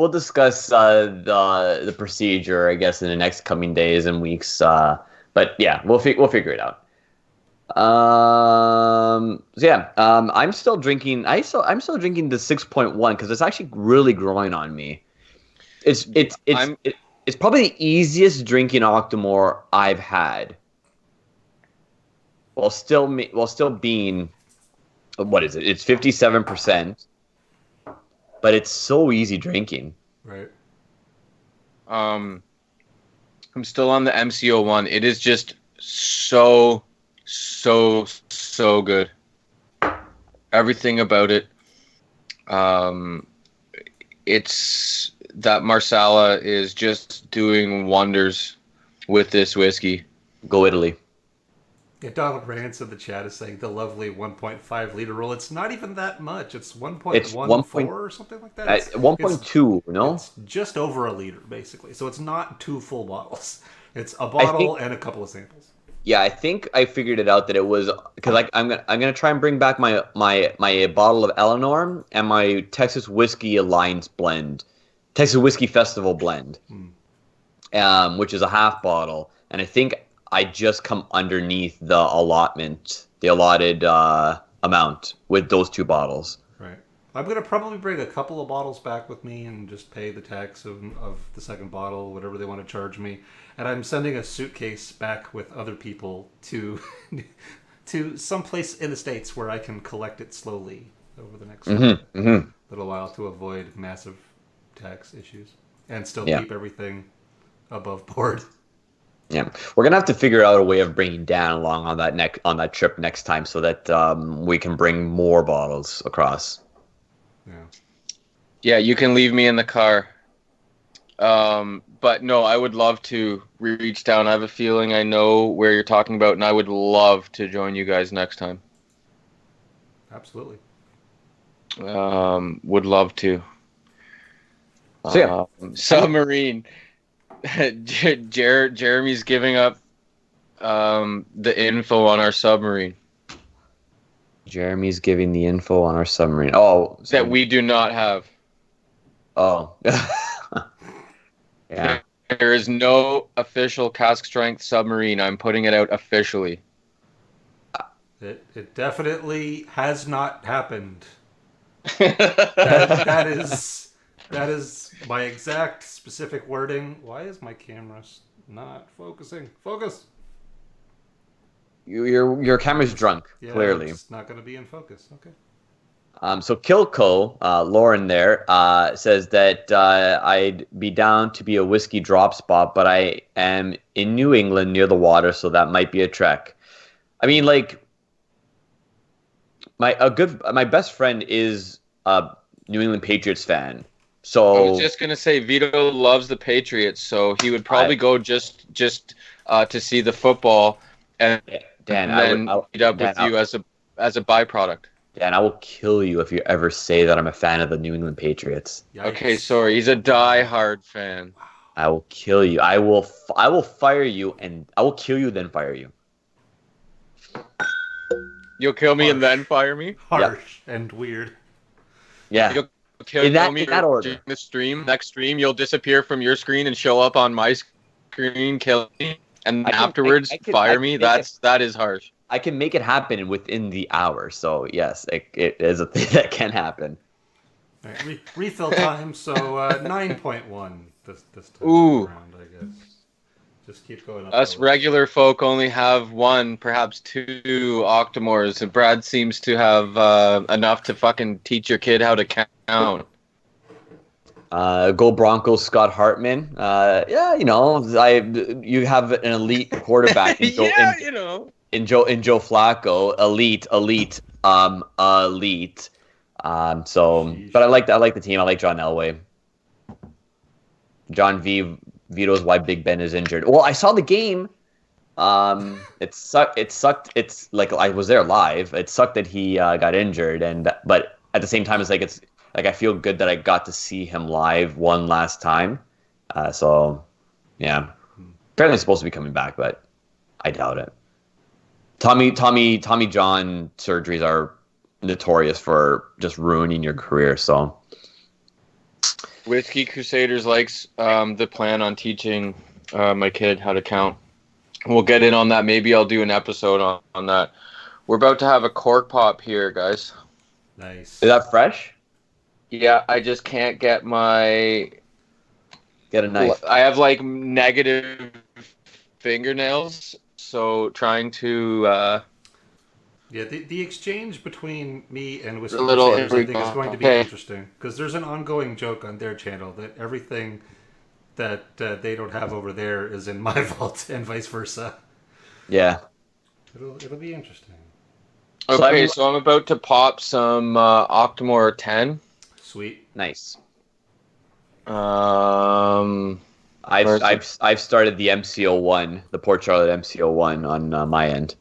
discuss the procedure, I guess, in the next coming days and weeks. But yeah, we'll figure it out. I'm still drinking. I'm still drinking the 6.1 because it's actually really growing on me. it's probably the easiest drinking Octomore I've had, while still being, what is it? It's 57%, but it's so easy drinking. Right. I'm still on the MCO one. It is just so good. Everything about it. It's that Marsala is just doing wonders with this whiskey. Go Italy. Yeah, Donald Rance in the chat is saying the lovely 1.5 liter rule. It's not even that much. It's 1.14 or something like that. It's 1.2, no? It's just over a liter, basically. So it's not 2 full bottles. It's a bottle and a couple of samples. Yeah, I think I figured it out that it was because I'm gonna try and bring back my bottle of Eleanor and my Texas Whiskey Alliance blend, Texas Whiskey Festival blend, which is a half bottle, and I think I just come underneath the allotted amount with those 2 bottles. Right. I'm going to probably bring a couple of bottles back with me and just pay the tax of the second bottle, whatever they want to charge me. And I'm sending a suitcase back with other people to to someplace in the States where I can collect it slowly over the next little while to avoid massive tax issues and still keep everything above board. Yeah, we're gonna have to figure out a way of bringing Dan along on that trip next time, so that we can bring more bottles across. Yeah, you can leave me in the car. But no, I would love to reach down. I have a feeling I know where you're talking about, and I would love to join you guys next time. Absolutely. Would love to. So submarine. Jeremy's giving up the info on our submarine. Jeremy's giving the info on our submarine. Oh, that we do not have. Oh. Yeah. There is no official cask strength submarine. I'm putting it out officially. It definitely has not happened. that is my exact specific wording. Why is my camera not focusing? Focus. Your camera's drunk. Yeah, clearly. It's not going to be in focus. Okay. So Kilco, Lauren there, says that I'd be down to be a whiskey drop spot, but I am in New England near the water, so that might be a trek. I mean, like, my best friend is a New England Patriots fan. So I was just gonna say Vito loves the Patriots, so he would probably go just to see the football and then meet up with you as a byproduct. Dan, I will kill you if you ever say that I'm a fan of the New England Patriots. Yikes. Okay, sorry. He's a die-hard fan. I will kill you. I will fire you, and I will kill you, then fire you. You'll kill me and then fire me? Harsh and weird. Yeah. You'll kill me in that order. During the stream. Next stream, you'll disappear from your screen and show up on my screen, kill me, and afterwards fire me. That is harsh. I can make it happen within the hour, so yes, it is a thing that can happen. Right, refill time, so 9.1 this time around, I guess. Just keep going up. Us regular folk only have 1, perhaps 2 Octomores, and Brad seems to have enough to fucking teach your kid how to count. Go Broncos, Scott Hartman. Yeah, you have an elite quarterback. In Joe Flacco, elite. But I like the team. I like John Elway. John Vito's why Big Ben is injured. Well, I saw the game. It sucked. It's like I was there live. It sucked that he got injured, but at the same time, it's like I feel good that I got to see him live one last time. So yeah, apparently he's supposed to be coming back, but I doubt it. Tommy John surgeries are notorious for just ruining your career. So, Whiskey Crusaders likes the plan on teaching my kid how to count. We'll get in on that. Maybe I'll do an episode on that. We're about to have a cork pop here, guys. Nice. Is that fresh? Yeah, I just can't get my Get a knife. I have like negative fingernails, so trying to. Yeah, the exchange between me and Whiskey A little. Crusaders, I think, is going to be interesting because there's an ongoing joke on their channel that everything that they don't have over there is in my vault, and vice versa. Yeah. It'll be interesting. Okay, so I'm about to pop some Octomore 10. Sweet. Nice. I've started the MCO1, the Port Charlotte MCO1 on my end.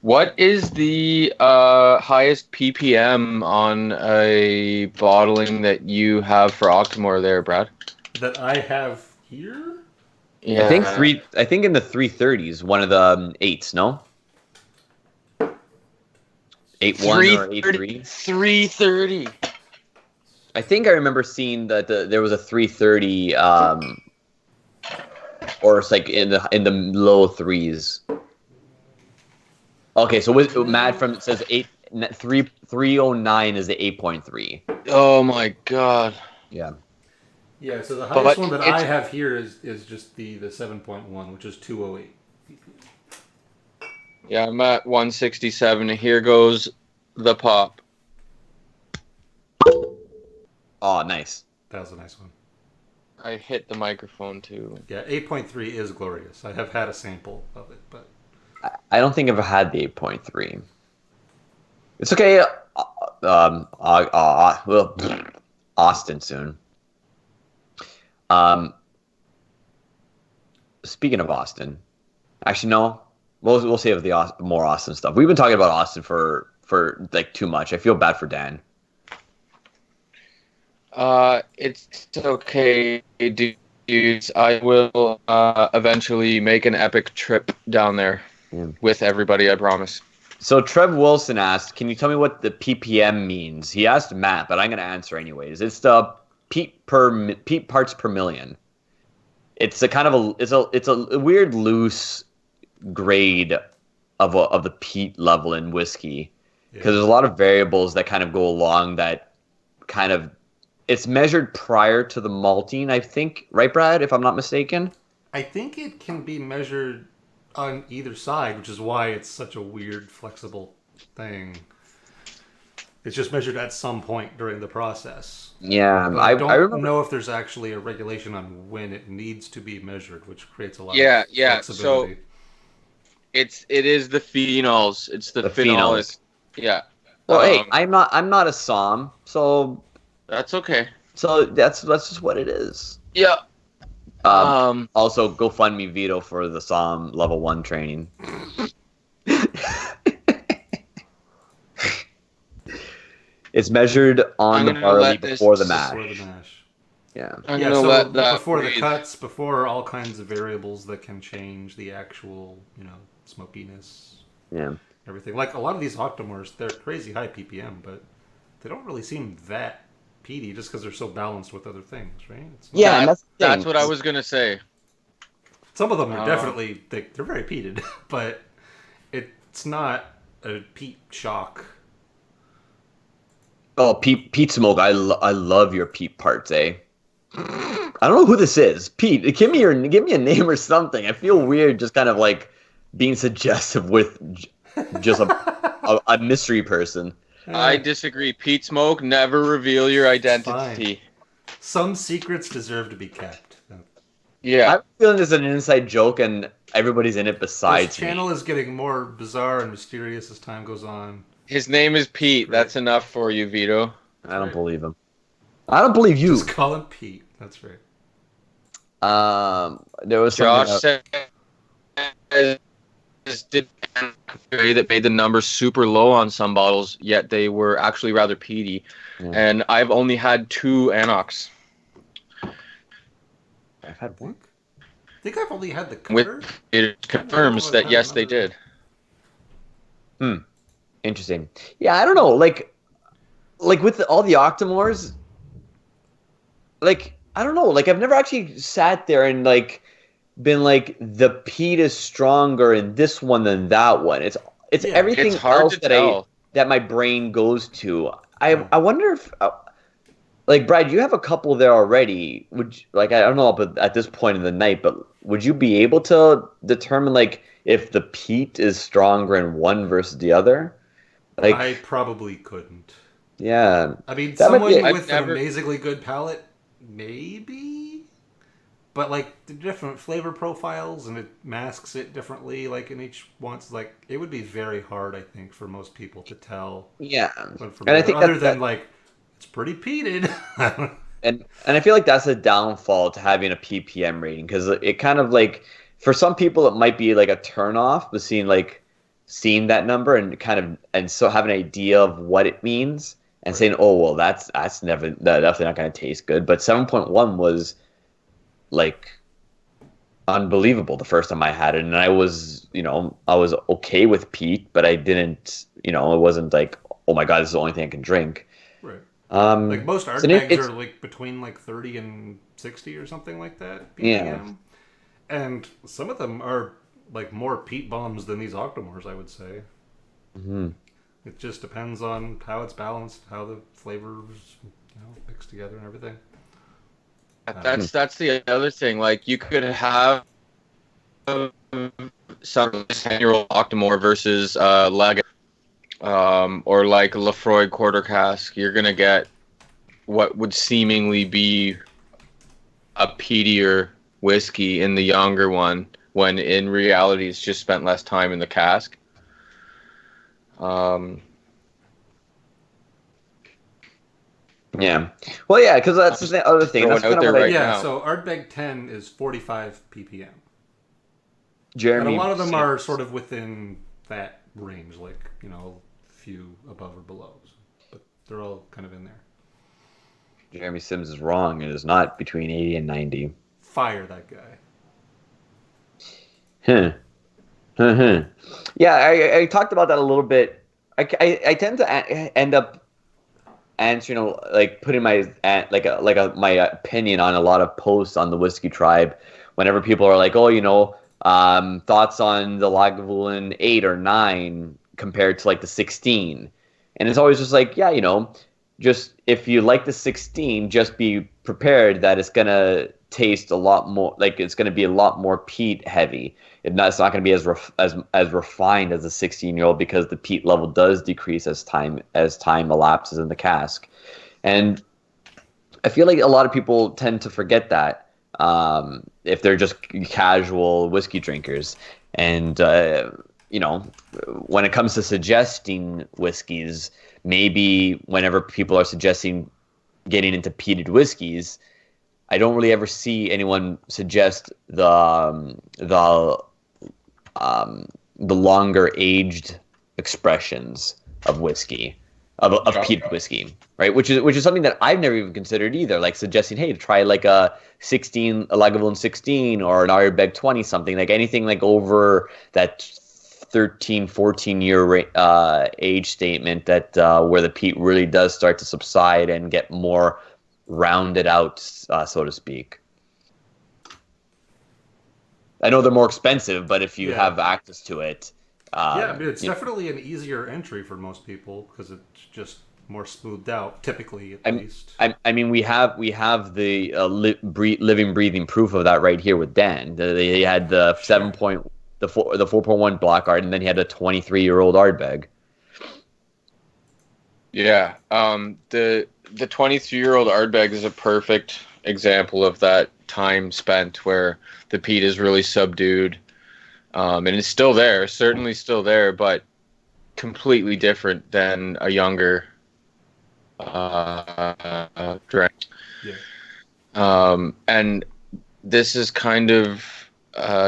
What is the highest ppm on a bottling that you have for Octomore there, Brad? That I have here? Yeah. I think in the 330s, one of the 8s, no? 8.1 or 8.3? 330. I think I remember seeing that there was a 330 or it's like in the low 3s. Okay, so Matt from it says 309 is the 8.3. Oh my god. Yeah. Yeah, so the highest one that I have here is just the 7.1, which is 208. Yeah, I'm at 167. Here goes the pop. Oh, nice. That was a nice one. I hit the microphone too. Yeah, 8.3 is glorious. I have had a sample of it, but I don't think I've had the 8.3. It's okay. Well, Austin soon. Speaking of Austin, actually no. We'll save the more Austin stuff. We've been talking about Austin for like too much. I feel bad for Dan. It's okay, dudes. I will eventually make an epic trip down there with everybody, I promise. So Trev Wilson asked, can you tell me what the ppm means? He asked Matt, but I'm going to answer anyways. It's the peat parts per million. It's a kind of it's a weird loose grade of the peat level in whiskey because there's a lot of variables that kind of go along that kind of. It's measured prior to the malting, I think, right, Brad? If I'm not mistaken. I think it can be measured on either side, which is why it's such a weird, flexible thing. It's just measured at some point during the process. Yeah, but I don't know if there's actually a regulation on when it needs to be measured, which creates a lot of flexibility. So it is the phenols. It's the phenols. Yeah. Well, hey, I'm not a som, so. That's okay. So that's just what it is. Yeah. Also, go fund me Vito for the Psalm level 1 training. It's measured on the barley before the mash. Yeah. So before the cuts, before all kinds of variables that can change the actual, smokiness. Yeah. Everything. Like a lot of these Octomores, they're crazy high ppm, but they don't really seem that peaty just because they're so balanced with other things, right? That's what I was gonna say. Some of them are definitely they're very peated, but it's not a peat shock. Oh, Pete Smoke, I love your peat parts, eh? I don't know who this is, Pete. Give me a name or something. I feel weird, just kind of like being suggestive with just a mystery person. I disagree. Pete Smoke, never reveal your identity. Some secrets deserve to be kept. Yeah. I'm feeling this is an inside joke and everybody's in it besides This channel is getting more bizarre and mysterious as time goes on. His name is Pete. Right. That's enough for you, Vito. I don't believe him. I don't believe you. Just call him Pete. That's right. There was Josh said did that made the numbers super low on some bottles, yet they were actually rather peaty. Yeah. And I've only had 2 Anox. I've had one? I think I've only had the cutter. It confirms that yes, they did. Interesting. Yeah, I don't know. Like with all the Octomores, like I don't know. Like I've never actually sat there and like been like the peat is stronger in this one than that one. It's everything else that my brain goes to. I wonder if like Brad, you have a couple there already. I don't know, but at this point in the night, but would you be able to determine like if the peat is stronger in one versus the other? Like, I probably couldn't. yeah, I mean, that might be. someone I've with an never. amazingly good palate, maybe. But like the different flavor profiles and it masks it differently, like in each one's like it would be very hard, I think, for most people to tell Yeah, one from and the I other, think other that than like it's pretty peated. and I feel like that's a downfall to having a ppm rating because it kind of like for some people it might be like a turn off, but seeing that number and kind of and so have an idea of what it means and Right. saying, oh well, that's definitely not going to taste good. But 7.1 was like unbelievable the first time I had it, and I was okay with peat, but I didn't, it wasn't like, oh my god, this is the only thing I can drink. Right. Like Um, most so Ardbegs are it's like between like 30 and 60 or something like that yeah. ppm, and some of them are like more peat bombs than these Octomores, I would say. Mhm. It just depends on how it's balanced, how the flavors, mix together and everything. I don't know. That's the other thing. Like you could have some 10-year-old Octomore versus Leg, or like Lafroy quarter cask. You're gonna get what would seemingly be a peatier whiskey in the younger one, when in reality it's just spent less time in the cask. Um, Yeah. Well, yeah, because I'm that's just the other thing. That's throwing kind out of there what I right Yeah, now. so Ardbeg 10 is 45 ppm. And a Jeremy lot of them are Sims. sort of within that range, like, few above or below. But they're all kind of in there. Jeremy Sims is wrong. It is not between 80 and 90. Fire that guy. Huh. Huh, huh. Yeah, I talked about that a little bit. I tend to end up answering like putting my my opinion on a lot of posts on the Whiskey Tribe whenever people are like, oh, thoughts on the Lagavulin 8 or 9 compared to like the 16. And it's always just like, yeah, just if you like the 16, just be prepared that it's gonna taste a lot more, like it's gonna be a lot more peat heavy. It's not going to be as refined as a 16-year-old because the peat level does decrease as time elapses in the cask. And I feel like a lot of people tend to forget that if they're just casual whiskey drinkers. And you know, when it comes to suggesting whiskeys, maybe whenever people are suggesting getting into peated whiskeys, I don't really ever see anyone suggest um, the longer aged expressions of whiskey, of Yeah. peated whiskey, right? Which is something that I've never even considered either. Like suggesting, hey, try like a Lagavulin 16 or an Ardbeg 20 something, like anything like over that 13, 14 year age statement that where the peat really does start to subside and get more rounded out, so to speak. I know they're more expensive, but if you Yeah. have access to it, Yeah, I mean, it's you know, definitely an easier entry for most people because it's just more smoothed out, typically at I'm, least. I mean, we have the living, breathing proof of that right here with Dan. They had the Sure. the 4.1 Blackguard, and then he had a 23-year-old Ardbeg. Yeah. The 23-year-old Ardbeg is a perfect example of that time spent where the peat is really subdued, and it's still there, certainly still there, but completely different than a younger drink. Yeah. And this is kind of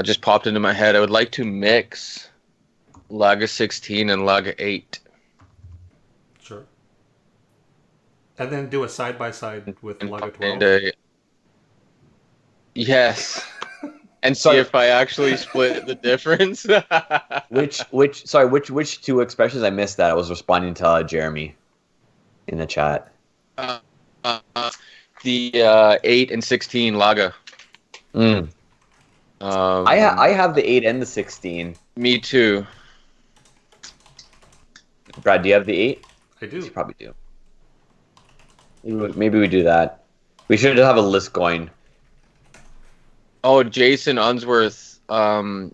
just popped into my head. I would like to mix Lager 16 and Lager 8. Sure. And then do a side by side with And Laga find 12. a, yes, and see Sorry, if I actually split the difference. which two expressions I missed that I was responding to Jeremy in the chat. uh, the 8 and 16 Lager. Mm. I Um, have the 8 and the 16. Me too. Brad, do you have the 8? I Yes, you do. probably do. Maybe we do that. We should have a list going. Oh, Jason Unsworth. Well,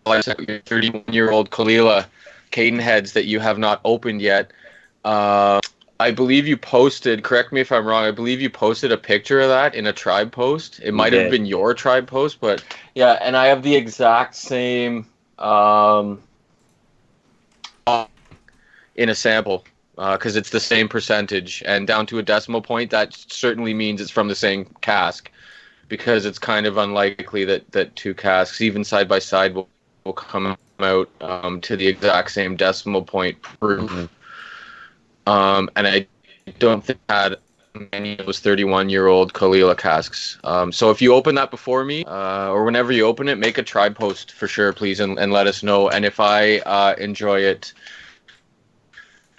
like 31-year-old Kalila Caden heads that you have not opened yet. I believe you posted, correct me if I'm wrong, I believe you posted a picture of that in a tribe post. It might have been your tribe post, but yeah, and I have the exact same in a sample because it's the same percentage, and down to a decimal point, that certainly means it's from the same cask, because it's kind of unlikely that two casks, even side by side, will come out to the exact same decimal point proof. Mm-hmm. And I don't think I had many of those 31-year-old Kalila casks. So if you open that before me, or whenever you open it, make a tribe post for sure, please, and let us know. And if I enjoy it,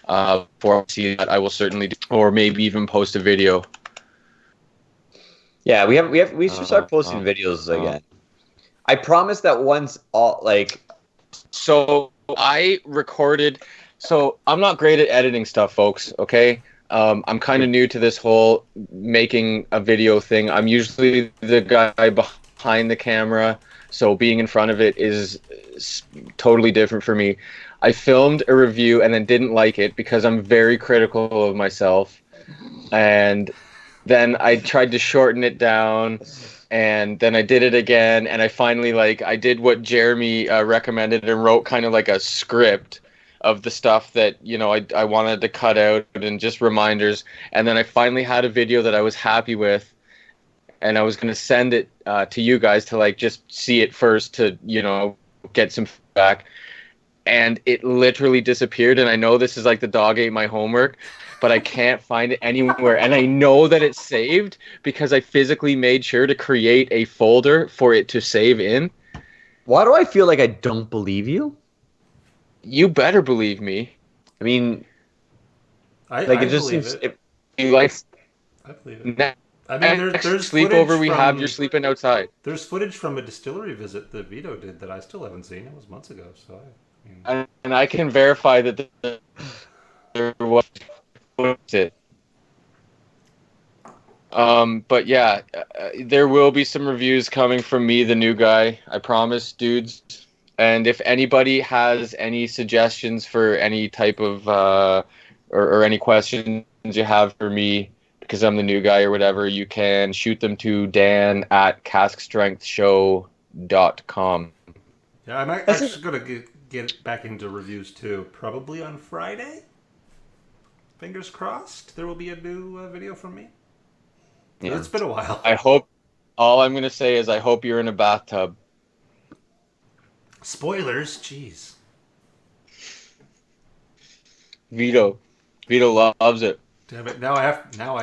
before I see that, I will certainly do, or maybe even post a video. Yeah, we should start posting videos again. I promise that once So I recorded. So I'm not great at editing stuff, folks. Okay, I'm kind of new to this whole making a video thing. I'm usually the guy behind the camera, so being in front of it is totally different for me. I filmed a review and then didn't like it because I'm very critical of myself, and then I tried to shorten it down, and then I did it again, and I finally I did what Jeremy recommended and wrote kind of like a script of the stuff that I wanted to cut out and just reminders, and then I finally had a video that I was happy with, and I was going to send it to you guys to just see it first to get some feedback, and it literally disappeared. And I know this is like the dog ate my homework, but I can't find it anywhere. And I know that it's saved because I physically made sure to create a folder for it to save in. Why do I feel like I don't believe you? You better believe me. I mean, I believe it. I believe it. I mean, there's sleepover we have. You're sleeping outside. There's footage from a distillery visit that Vito did that I still haven't seen. It was months ago, so and I can verify that there was it. But yeah, there will be some reviews coming from me, the new guy. I promise, dudes. And if anybody has any suggestions for any type of or any questions you have for me, because I'm the new guy or whatever, you can shoot them to dan@caskstrengthshow.com. Yeah, I'm actually going to get back into reviews too, probably on Friday. Fingers crossed there will be a new video from me. Yeah. It's been a while. All I'm going to say is I hope you're in a bathtub. Spoilers, jeez. Vito loves it. Damn it! Now I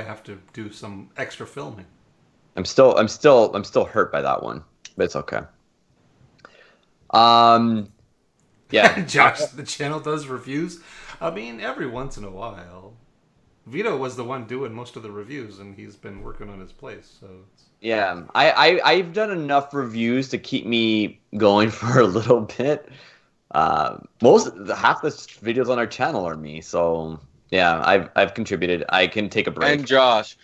have to do some extra filming. I'm still hurt by that one, but it's okay. Yeah. Josh, the channel does reviews. I mean, every once in a while. Vito was the one doing most of the reviews, and he's been working on his place. So yeah, I've done enough reviews to keep me going for a little bit. Half the videos on our channel are me, so yeah, I've contributed. I can take a break. And Josh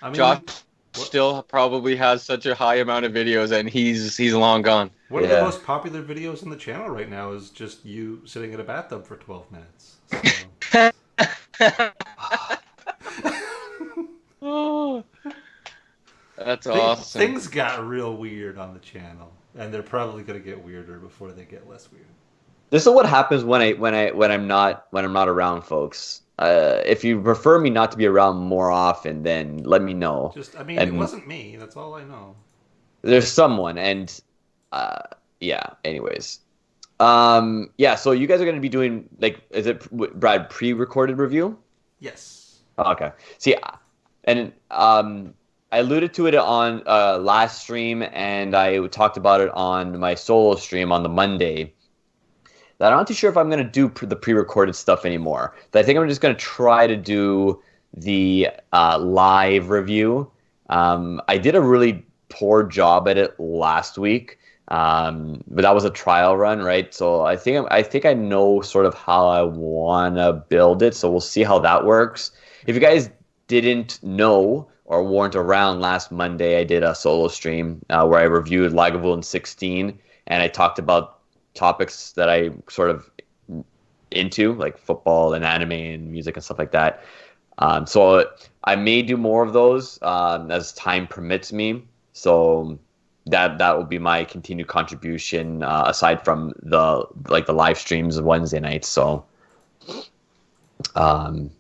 still probably has such a high amount of videos, and he's long gone. One of the most popular videos on the channel right now is just you sitting in a bathtub for 12 minutes. So. Oh, that's awesome. Things got real weird on the channel, and they're probably going to get weirder before they get less weird. This is what happens when I'm not around, folks. If you prefer me not to be around more often, then let me know. It wasn't me. That's all I know. There's someone, and yeah. Anyways, yeah. So you guys are going to be doing is it Brad pre-recorded review? Yes. Oh, okay. See, and I alluded to it on last stream, and I talked about it on my solo stream on the Monday. That I'm not too sure if I'm going to do the pre-recorded stuff anymore. I think I'm just going to try to do the live review. I did a really poor job at it last week. But that was a trial run, right? So I think I know sort of how I want to build it. So we'll see how that works. If you guys didn't know or weren't around last Monday, I did a solo stream where I reviewed Lagavulin 16, and I talked about topics that I sort of into, like football and anime and music and stuff like that. So I may do more of those as time permits me. So that will be my continued contribution aside from the live streams of Wednesday nights. So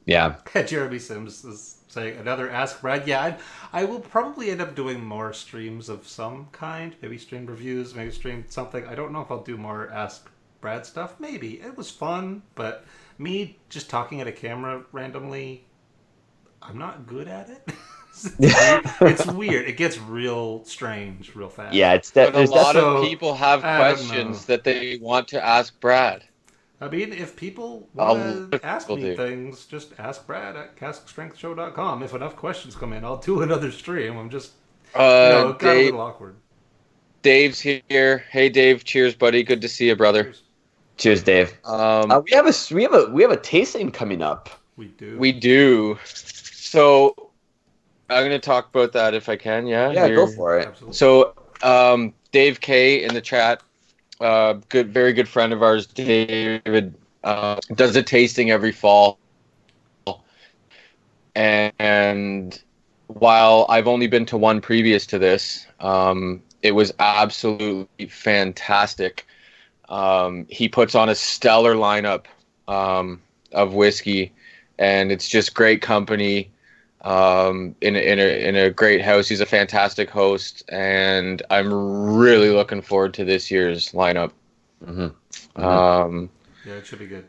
yeah. Jeremy Sims is saying another Ask Brad. Yeah, I will probably end up doing more streams of some kind. Maybe stream reviews, maybe stream something. I don't know if I'll do more Ask Brad stuff. Maybe. It was fun, but me just talking at a camera randomly, I'm not good at it. It's weird. It gets real strange real fast. Yeah, But a there's lot definitely of people have questions that they want to ask Brad. I mean, if people A lot want to of ask people me do. things, just ask Brad at caskstrengthshow.com. If enough questions come in, I'll do another stream. I'm just, it got a Dave, little awkward. Dave's here. Hey, Dave. Cheers, buddy. Good to see you, brother. Cheers. cheers, Dave. We have a tasting coming up. We do. We do. So I'm going to talk about that if I can. Yeah. Yeah, go for it. Absolutely. So Dave K in the chat, very good friend of ours, David, does a tasting every fall. And while I've only been to one previous to this, it was absolutely fantastic. He puts on a stellar lineup of whiskey, and it's just great company. In a great house. He's a fantastic host, and I'm really looking forward to this year's lineup. Mm-hmm. Mm-hmm. Yeah, it should be good.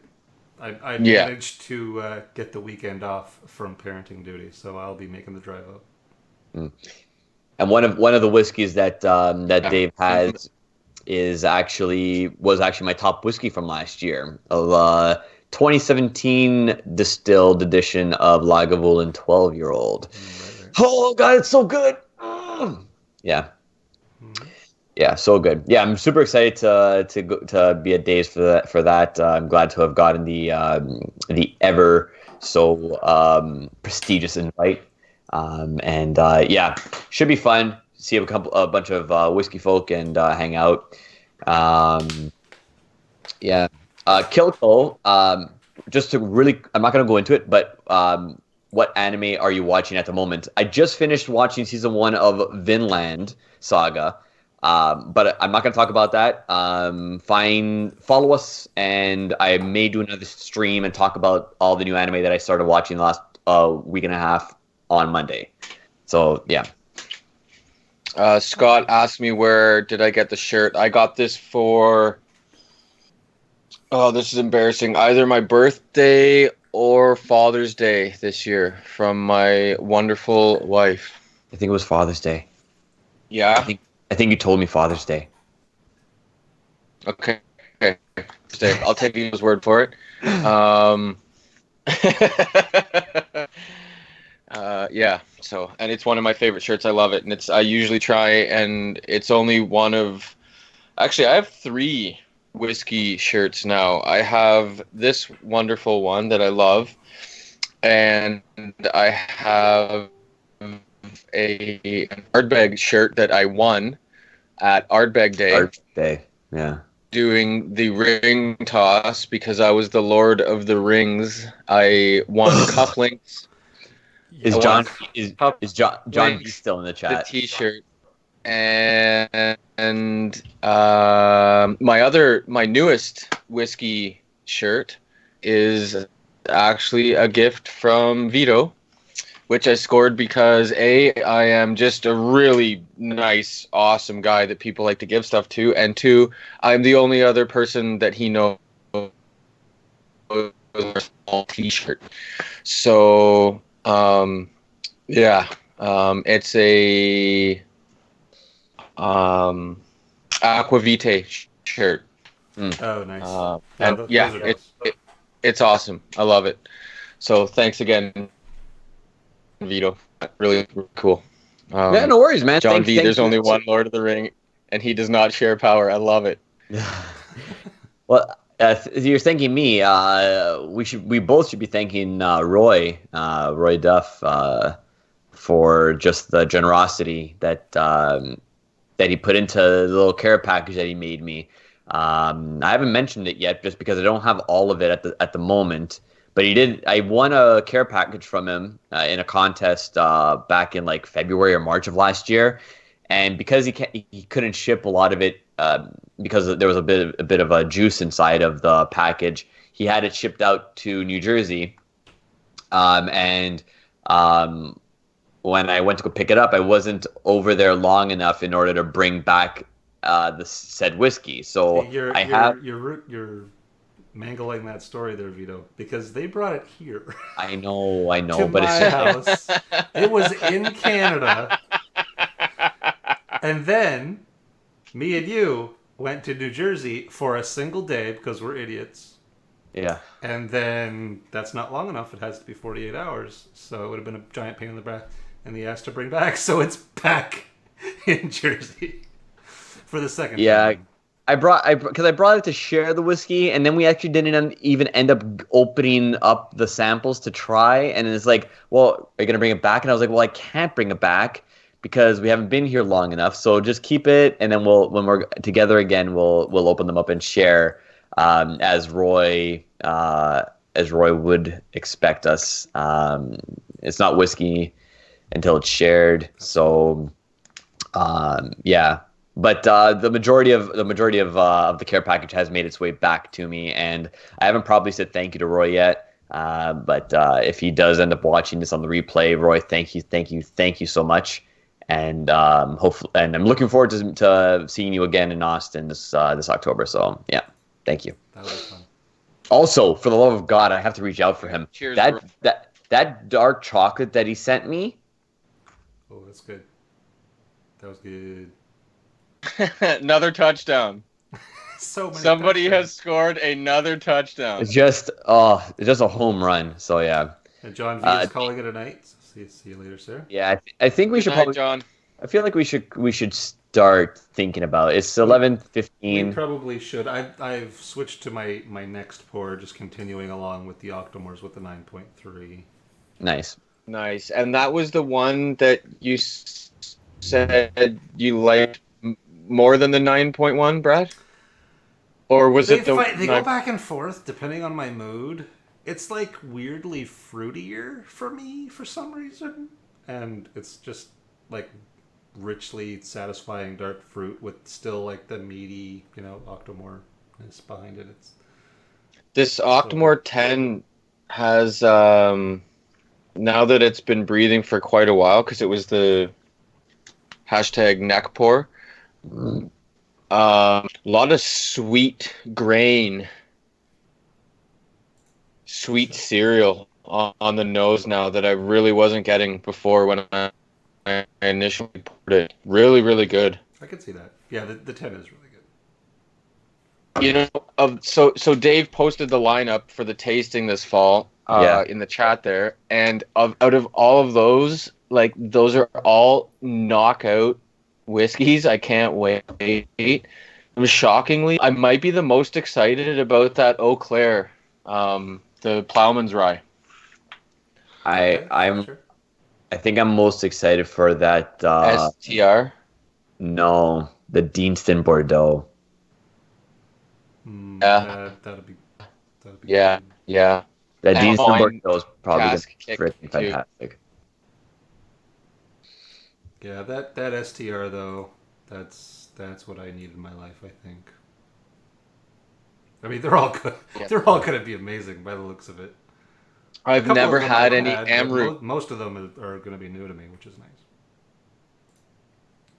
I managed to get the weekend off from parenting duty, so I'll be making the drive up. Mm. And one of the whiskeys that Dave has was actually my top whiskey from last year. 2017 distilled edition of Lagavulin 12-year-old. Right. Oh God, it's so good. Yeah. Yeah, so good. Yeah, I'm super excited to be at Dave's for that. I'm glad to have gotten the ever so prestigious invite. Should be fun. See a bunch of whiskey folk and hang out. Yeah. Kilko, just to really, I'm not going to go into it, but what anime are you watching at the moment? I just finished watching season 1 of Vinland Saga, but I'm not going to talk about that. Follow us, and I may do another stream and talk about all the new anime that I started watching the last week and a half on Monday. So, yeah. Scott asked me where did I get the shirt. I got this for... Oh, this is embarrassing. Either my birthday or Father's Day this year from my wonderful wife. I think it was Father's Day. Yeah? I think you told me Father's Day. Okay. I'll take his word for it. Yeah. So, and it's one of my favorite shirts. I love it, and I usually try, and it's only one of. Actually, I have 3 whiskey shirts now. I have this wonderful one that I love, and I have an Ardbeg shirt that I won at Ardbeg Day. Ardbeg Day, yeah. Doing the ring toss because I was the Lord of the Rings. I won cufflinks. Is John B still in the chat? The T-shirt. And my newest whiskey shirt is actually a gift from Vito, which I scored because I am just a really nice, awesome guy that people like to give stuff to, and 2, I'm the only other person that he knows with a small T-shirt. So it's a Aquavite shirt. Oh, nice. It's awesome. I love it. So thanks again, Vito. Really cool. Yeah, no worries, man. John V. There's only one Lord of the Ring. and he does not share power. I love it. Well, you're thanking me. We both should be thanking Roy Duff, for just the generosity that he put into the little care package that he made me. I haven't mentioned it yet, just because I don't have all of it at the moment. But he did. I won a care package from him in a contest back in like February or March of last year, and because he couldn't ship a lot of it because there was a bit of a juice inside of the package. He had it shipped out to New Jersey, and when I went to go pick it up, I wasn't over there long enough in order to bring back the said whiskey. So you're mangling that story there, Vito, because they brought it here. I know, to but my house. It was in Canada, and then me and you went to New Jersey for a single day because we're idiots. Yeah. And then that's not long enough. It has to be 48 hours. So it would have been a giant pain in the ass to bring back. So it's back in Jersey for the second time. I brought it to share the whiskey, and then we actually didn't even end up opening up the samples to try. And it's like, well, are you gonna bring it back? And I was like, well, I can't bring it back because we haven't been here long enough. So just keep it, and then when we're together again, we'll open them up and share, as Roy would expect us. It's not whiskey until it's shared. So, yeah. But the majority of the care package has made its way back to me, and I haven't probably said thank you to Roy yet. But if he does end up watching this on the replay, Roy, thank you so much, and hopefully, and I'm looking forward to seeing you again in Austin this October. So yeah, thank you. That was fun. Also, for the love of God, I have to reach out for him. Cheers. That dark chocolate that he sent me. Oh, that's good. That was good. Another touchdown. Somebody has scored another touchdown. It's just a home run. So yeah. And John V is calling it a night. See you later, sir. Yeah, I think we should probably. John. I feel like we should start thinking about it. It's 11:15. We probably should. I've switched to my next pour, just continuing along with the Octomores with the 9.3. Nice. And that was the one that you said you liked more than the 9.1, Brad? Or was they go back and forth depending on my mood. It's like weirdly fruitier for me for some reason, and it's just like richly satisfying dark fruit with still like the meaty, Octomore-ness behind it. This Octomore 10 has now that it's been breathing for quite a while, because it was the hashtag neck pour. A lot of sweet grain, sweet cereal on the nose now that I really wasn't getting before when I initially poured it. Really, really good. I could see that. Yeah, the 10 is really good. So Dave posted the lineup for the tasting this fall in the chat there, and out of all of those, like, those are all knockout whiskeys. I can't wait. Shockingly, I might be the most excited about that Eau Claire, the Plowman's Rye. I think I'm most excited for that STR. No, the Deanston Bordeaux. That'd be yeah. That Deanston Bordeaux is probably freaking fantastic. Yeah, that STR though, that's what I need in my life, I think. I mean, they're all good. Yeah. They're all going to be amazing by the looks of it. I've never had any Amroot. Most of them are going to be new to me, which is nice.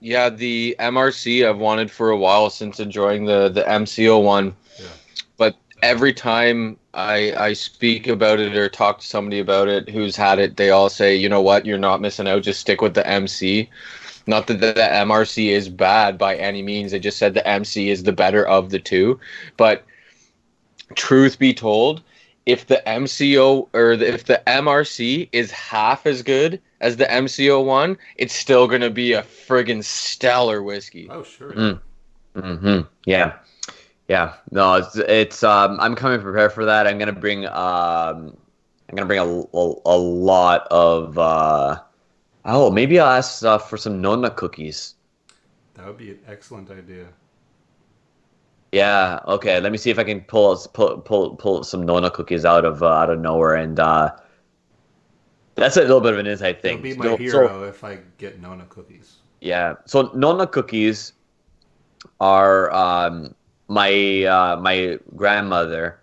Yeah, the MRC I've wanted for a while since enjoying the MCO one. Yeah. But every time I speak about it or talk to somebody about it who's had it, they all say, you know what, you're not missing out, just stick with the MC. Not that the MRC is bad by any means, they just said the MC is the better of the two. But truth be told, if the MCO or if the MRC is half as good as the MCO one, it's still gonna be a friggin' stellar whiskey. Oh, sure. Mm-hmm. Yeah. No, it's I'm coming prepared for that. I'm gonna bring a lot of maybe I'll ask for some Nonna cookies. That would be an excellent idea. Yeah. Okay. Let me see if I can pull some Nonna cookies out of nowhere, and that's a little bit of an inside You'll thing. be my hero if I get Nona cookies. Yeah. So Nonna cookies are my grandmother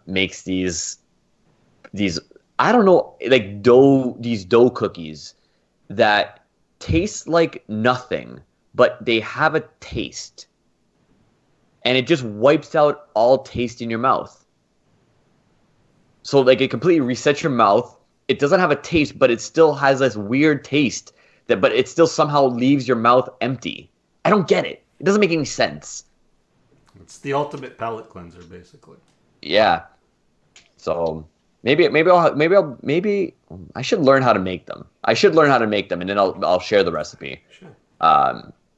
makes these I don't know, like dough cookies that taste like nothing, but they have a taste, and it just wipes out all taste in your mouth. So like it completely resets your mouth. It doesn't have a taste, but it still has this weird taste but it still somehow leaves your mouth empty. I don't get it. It doesn't make any sense. It's the ultimate palate cleanser, basically. Yeah. So maybe I should learn how to make them. And then I'll share the recipe. Sure.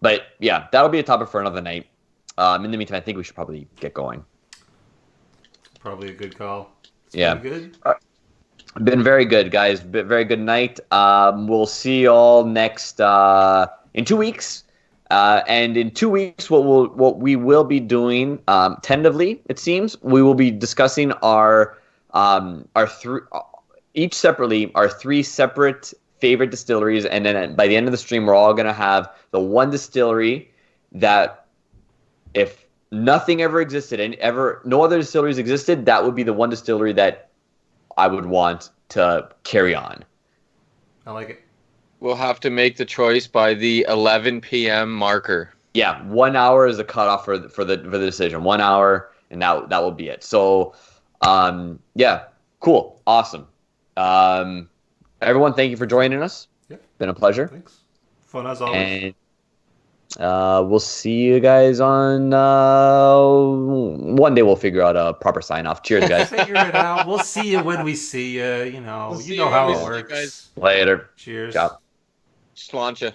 But yeah, that'll be a topic for another night. In the meantime, I think we should probably get going. Probably a good call. It's yeah. Good. Been very good, guys. Very good night. We'll see you all next in 2 weeks. And in 2 weeks, what we will be doing, tentatively, it seems, we will be discussing each separately our 3 separate favorite distilleries, and then by the end of the stream, we're all gonna have the one distillery that, if nothing ever existed and no other distilleries existed, that would be the one distillery that I would want to carry on. I like it. We'll have to make the choice by the 11 p.m. marker. Yeah, 1 hour is the cutoff for the decision. 1 hour, and that will be it. So, yeah, cool, awesome. Everyone, thank you for joining us. Yeah, been a pleasure. Thanks. Fun as always. And we'll see you guys on. One day we'll figure out a proper sign off. Cheers, guys. Figure it out. We'll see you when we see you. You know how it works. Guys. Later. Cheers. Ciao. Sláinte.